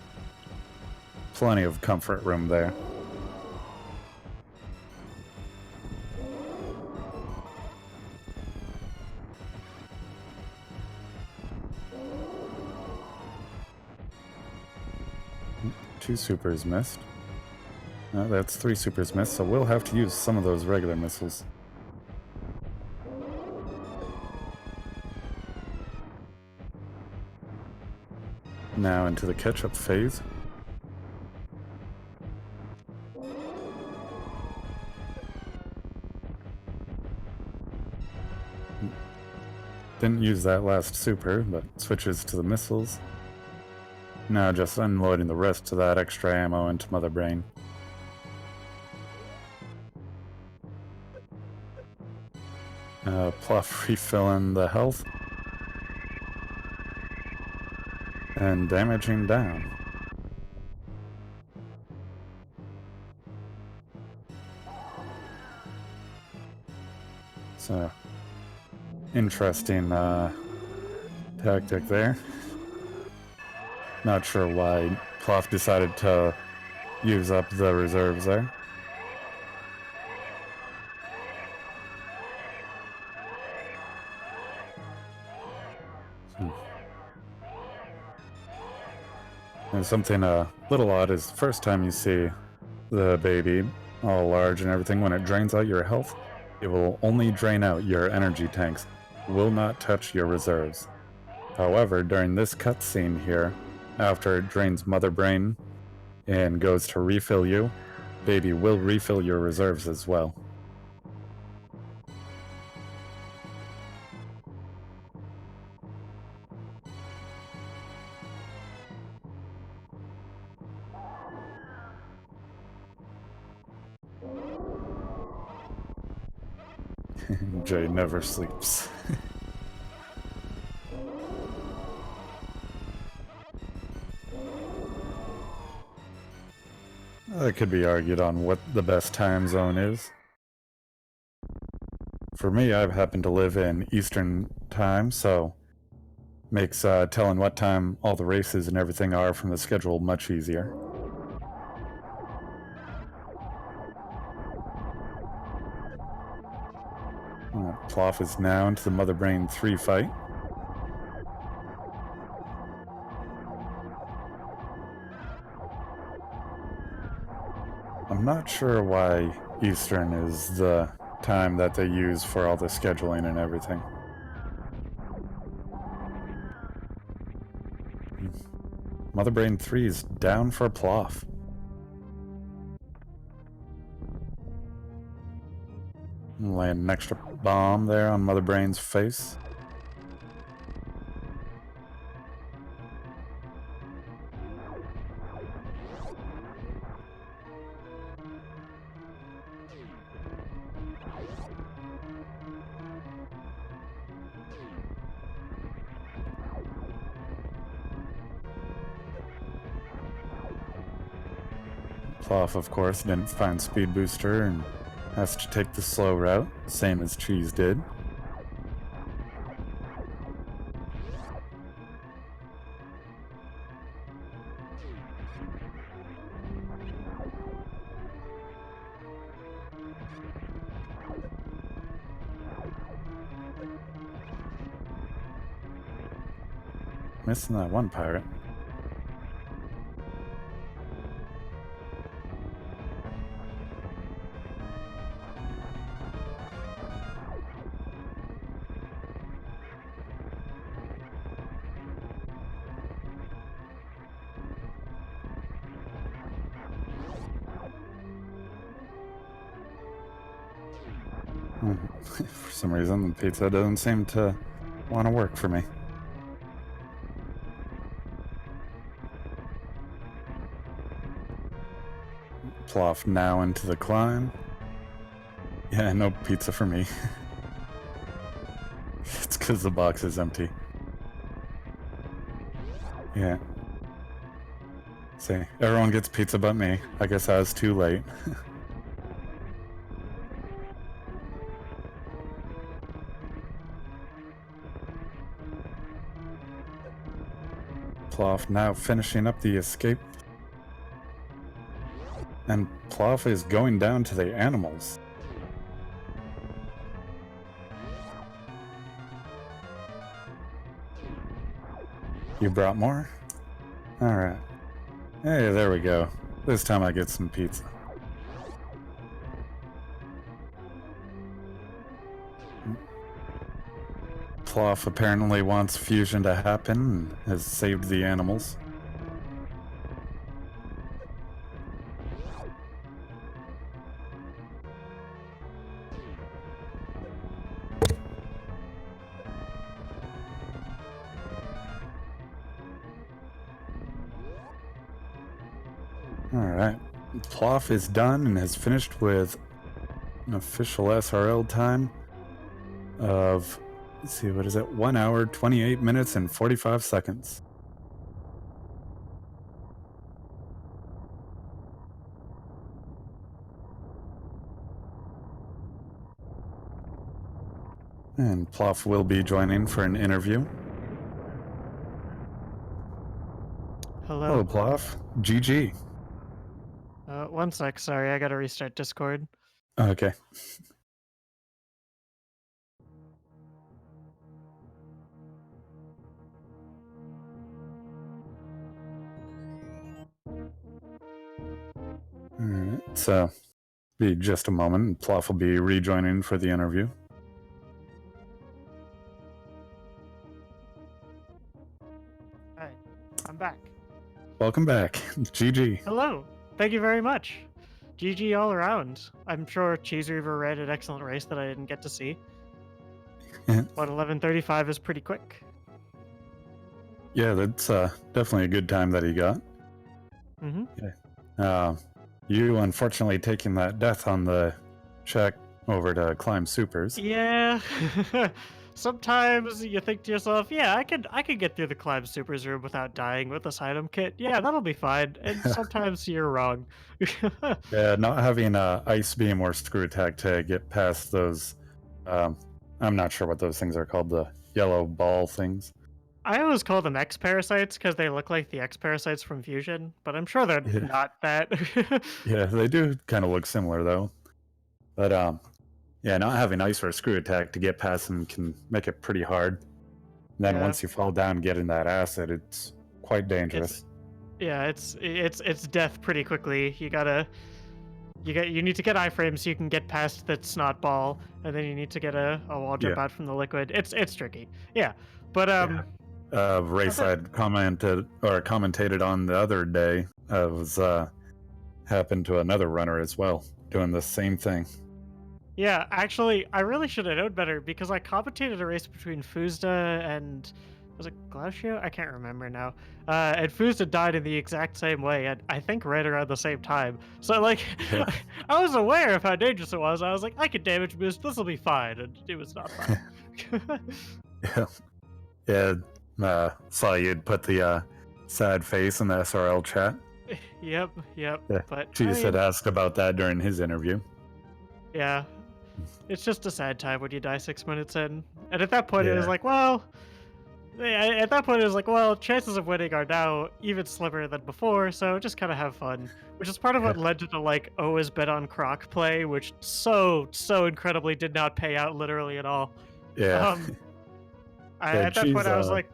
Speaker 1: plenty of comfort room there. Two supers missed. That's 3 supers missed, so we'll have to use some of those regular missiles. Now into the ketchup phase. Didn't use that last super, but switches to the missiles. Now just unloading the rest of that extra ammo into Mother Brain. Plof refilling the health. And damaging down. So, interesting tactic there. Not sure why Plof decided to use up the reserves there. And something a little odd is the first time you see the baby all large and everything, when it drains out your health, it will only drain out your energy tanks, will not touch your reserves. However, during this cutscene here, after it drains Mother Brain and goes to refill you, baby will refill your reserves as well. Jay never sleeps. That could be argued on what the best time zone is. For me, I've happened to live in Eastern time, so makes telling what time all the races and everything are from the schedule much easier. Plof is now into the Mother Brain 3 fight. I'm not sure why Eastern is the time that they use for all the scheduling and everything. Mother Brain 3 is down for Plof. Land an extra bomb there on Mother Brain's face. Plof, of course, didn't find Speed Booster and has to take the slow route, same as Cheese did. Missing that one pirate. For some reason, the pizza doesn't seem to want to work for me. Plof now into the climb. Yeah, no pizza for me. It's because the box is empty. Yeah. See, everyone gets pizza but me. I guess I was too late. Plof now finishing up the escape. And Plof is going down to the animals. You brought more? Alright. Hey, there we go. This time I get some pizza. Plof apparently wants fusion to happen and has saved the animals. Alright. Plof is done and has finished with an official SRL time of, let's see, what is it? 1 hour, 28 minutes, and 45 seconds. And Plof will be joining for an interview.
Speaker 3: Hello.
Speaker 1: Hello, Plof. GG.
Speaker 3: One sec, sorry, I gotta restart Discord.
Speaker 1: Okay. Alright, so be just a moment, and Plof will be rejoining for the interview.
Speaker 3: Alright, I'm back.
Speaker 1: Welcome back. GG.
Speaker 3: Hello. Thank you very much. GG all around. I'm sure CheeseReaver ran an excellent race that I didn't get to see. But 11:35 is pretty quick.
Speaker 1: Yeah, that's definitely a good time that he got.
Speaker 3: Mm-hmm.
Speaker 1: You unfortunately taking that death on the check over to climb supers.
Speaker 3: Yeah. Sometimes you think to yourself, yeah, I could get through the climb supers room without dying with this item kit. Yeah, that'll be fine. And sometimes you're wrong.
Speaker 1: Yeah, not having ice beam or screw attack to get past those. I'm not sure what those things are called. The yellow ball things.
Speaker 3: I always call them X parasites because they look like the X parasites from Fusion, but I'm sure they're
Speaker 1: Yeah.
Speaker 3: not that.
Speaker 1: Yeah, they do kind of look similar though. But yeah, not having ice or screw attack to get past them can make it pretty hard. And then
Speaker 3: Yeah.
Speaker 1: once you fall down getting that acid, it's quite dangerous.
Speaker 3: It's death pretty quickly. You need to get iframes so you can get past that snot ball, and then you need to get a wall jump out from the liquid. It's tricky. Yeah, but
Speaker 1: race I'd commentated on the other day was happened to another runner as well, doing the same thing.
Speaker 3: Yeah, actually, I really should have known better because I commentated a race between Fuzda and was it Glacio? I can't remember now. And Fuzda died in the exact same way, and I think right around the same time. So like,
Speaker 1: Yeah.
Speaker 3: I was aware of how dangerous it was. I was like, I could damage boost. This will be fine, and it was not fine.
Speaker 1: Yeah. Saw you'd put the sad face in the SRL chat.
Speaker 3: Yep.
Speaker 1: Yeah.
Speaker 3: But
Speaker 1: Cheese had asked about that during his interview.
Speaker 3: Yeah, it's just a sad time when you die 6 minutes in, and at that point it was
Speaker 1: Yeah.
Speaker 3: like, well, at that point it was like, well, chances of winning are now even slimmer than before, so just kind of have fun, which is part of what led to the like always bet on Croc play, which so incredibly did not pay out literally at all.
Speaker 1: Yeah.
Speaker 3: At that point I was like,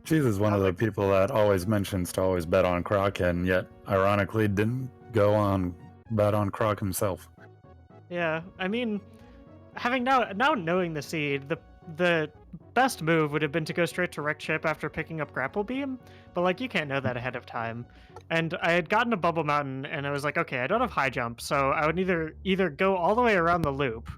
Speaker 1: Cheese is one of the people that always mentions to always bet on Croc, and yet ironically didn't go on bet on Croc himself.
Speaker 3: yeah, I mean, having now knowing the seed, the best move would have been to go straight to wreck ship after picking up grapple beam, but like you can't know that ahead of time. And I had gotten to Bubble Mountain, and I was like, okay, I don't have high jump, so I would either go all the way around the loop,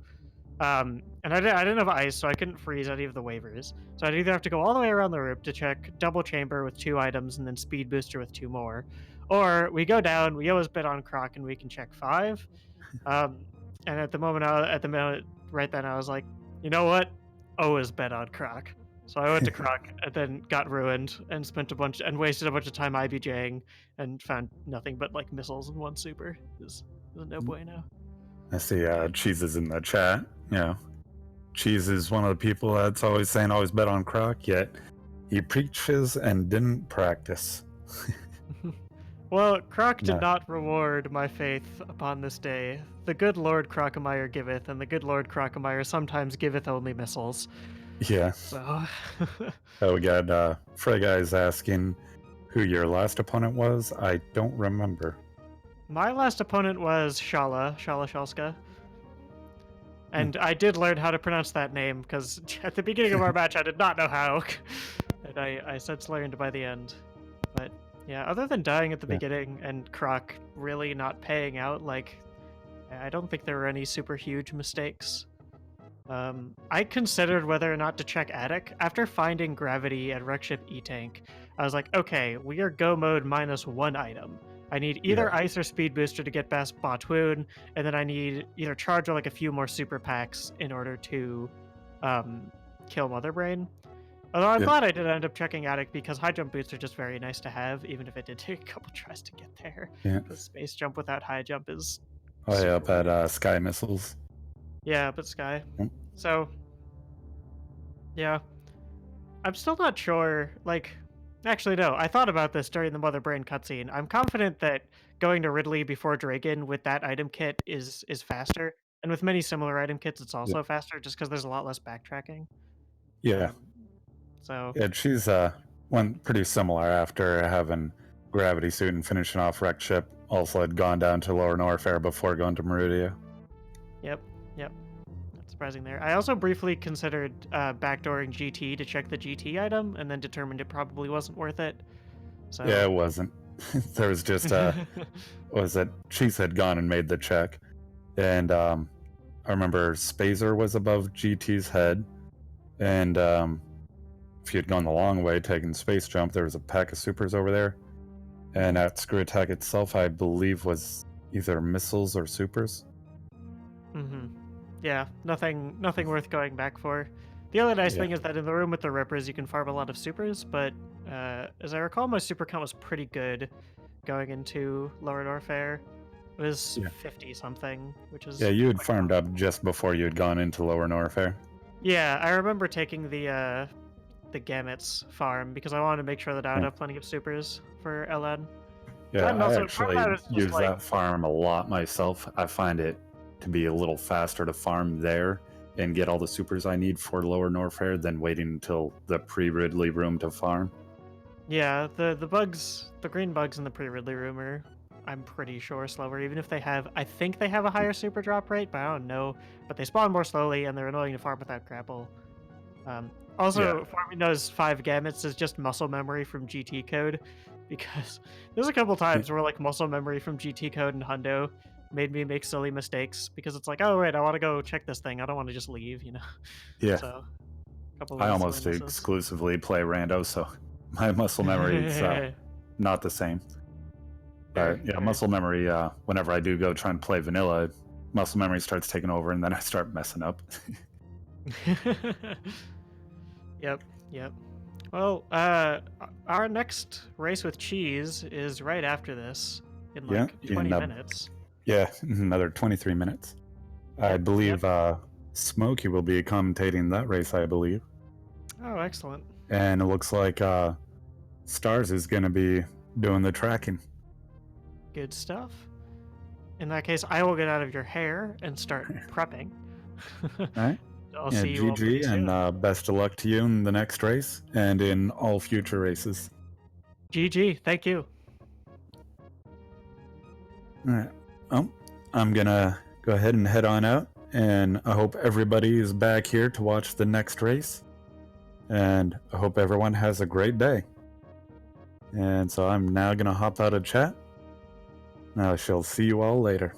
Speaker 3: and I didn't have ice, so I couldn't freeze any of the waivers. So I'd either have to go all the way around the loop to check double chamber with 2 items and then speed booster with 2 more, or we go down, we always bet on Croc, and we can check 5. And at the moment right then, I was like, you know what? Always bet on Croc. So I went to Croc and then got ruined and wasted a bunch of time IBJing and found nothing but like missiles and 1 super. It was no bueno.
Speaker 1: I see Cheese is in the chat. You know, Cheese is one of the people that's always saying always bet on Croc, yet he preaches and didn't practice.
Speaker 3: Well, Croc did not reward my faith upon this day. The good Lord Crocomire giveth, and the good Lord Crocomire sometimes giveth only missiles.
Speaker 1: Yeah.
Speaker 3: So.
Speaker 1: We got Frey guys asking who your last opponent was. I don't remember.
Speaker 3: My last opponent was Shala Shalska. And I did learn how to pronounce that name, because at the beginning of our match I did not know how. And I since learned by the end. But yeah, other than dying at the beginning and Croc really not paying out, like, I don't think there were any super huge mistakes. I considered whether or not to check Attic. After finding Gravity at Wreckship E-Tank, I was like, okay, we are go mode -1 item. I need either
Speaker 1: Yeah.
Speaker 3: ice or speed booster to get past Botwoon, and then I need either charge or like a few more super packs in order to kill Mother Brain. Although I'm
Speaker 1: Yeah.
Speaker 3: glad I did end up checking Attic because high jump boots are just very nice to have, even if it did take a couple tries to get there.
Speaker 1: Yeah.
Speaker 3: The space jump without high jump is
Speaker 1: High up
Speaker 3: super
Speaker 1: at Sky Missiles.
Speaker 3: yeah, but Sky.
Speaker 1: Yep.
Speaker 3: So yeah, I'm still not sure. Like, actually, no. I thought about this during the Mother Brain cutscene. I'm confident that going to Ridley before Dragon with that item kit is faster, and with many similar item kits, it's also faster, just because there's a lot less backtracking.
Speaker 1: Yeah.
Speaker 3: So
Speaker 1: Yeah, she's went pretty similar after having Gravity Suit and finishing off Wrecked Ship. Also had gone down to Lower Norfair before going to Meridia.
Speaker 3: yep. Not surprising there. I also briefly considered backdooring GT to check the GT item, and then determined it probably wasn't worth it. So
Speaker 1: Yeah, it wasn't. There was just was it Cheese had gone and made the check, and I remember Spazer was above GT's head, and if you had gone the long way taking Space Jump, there was a pack of supers over there, and at Screw Attack itself, I believe was either missiles or supers.
Speaker 3: Yeah, nothing worth going back for. The other nice
Speaker 1: Yeah.
Speaker 3: thing is that in the room with the Rippers, you can farm a lot of supers, but as I recall, my super count was pretty good going into Lower Norfair. It was 50 something, which is
Speaker 1: Yeah, you had
Speaker 3: quite
Speaker 1: farmed
Speaker 3: cool.
Speaker 1: up just before you had gone into Lower Norfair.
Speaker 3: Yeah, I remember taking the Gamuts farm because I wanted to make sure that I would
Speaker 1: Yeah.
Speaker 3: have plenty of supers for LN.
Speaker 1: Yeah,
Speaker 3: And
Speaker 1: I
Speaker 3: also, part of
Speaker 1: actually
Speaker 3: that is just
Speaker 1: use
Speaker 3: like,
Speaker 1: that farm a lot myself. I find it to be a little faster to farm there and get all the supers I need for Lower Norfair than waiting until the pre-Ridley room to farm.
Speaker 3: yeah, the bugs, the green bugs in the pre-Ridley room are, I'm pretty sure, slower, even if they have, I think they have a higher super drop rate, but I don't know. But they spawn more slowly, and they're annoying to farm without grapple. Also, farming those 5 gamuts is just muscle memory from GT code, because there's a couple times where like muscle memory from GT code and Hundo made me make silly mistakes, because it's like, oh wait, I want to go check this thing, I don't want to just leave, you know?
Speaker 1: Yeah,
Speaker 3: So, a couple
Speaker 1: I
Speaker 3: of
Speaker 1: almost
Speaker 3: silly misses.
Speaker 1: exclusively play rando, so my muscle memory is not the same.
Speaker 3: Fair,
Speaker 1: But yeah,
Speaker 3: fair.
Speaker 1: muscle memory, whenever I do go try and play vanilla, muscle memory starts taking over and then I start messing up.
Speaker 3: Yep. Well, our next race with Cheese is right after this in like
Speaker 1: Yeah,
Speaker 3: 20
Speaker 1: in,
Speaker 3: minutes.
Speaker 1: Yeah, another 23 minutes. I
Speaker 3: Yep,
Speaker 1: believe Smokey will be commentating that race, I believe.
Speaker 3: Oh, excellent.
Speaker 1: And it looks like Stars is going to be doing the tracking.
Speaker 3: Good stuff. In that case, I will get out of your hair and start prepping.
Speaker 1: All right.
Speaker 3: I'll
Speaker 1: Yeah,
Speaker 3: see you all pretty
Speaker 1: GG,
Speaker 3: soon.
Speaker 1: and best of luck to you in the next race and in all future races.
Speaker 3: GG, thank you.
Speaker 1: All right. Well, I'm going to go ahead and head on out, and I hope everybody is back here to watch the next race. And I hope everyone has a great day. And so I'm now going to hop out of chat. I shall see you all later.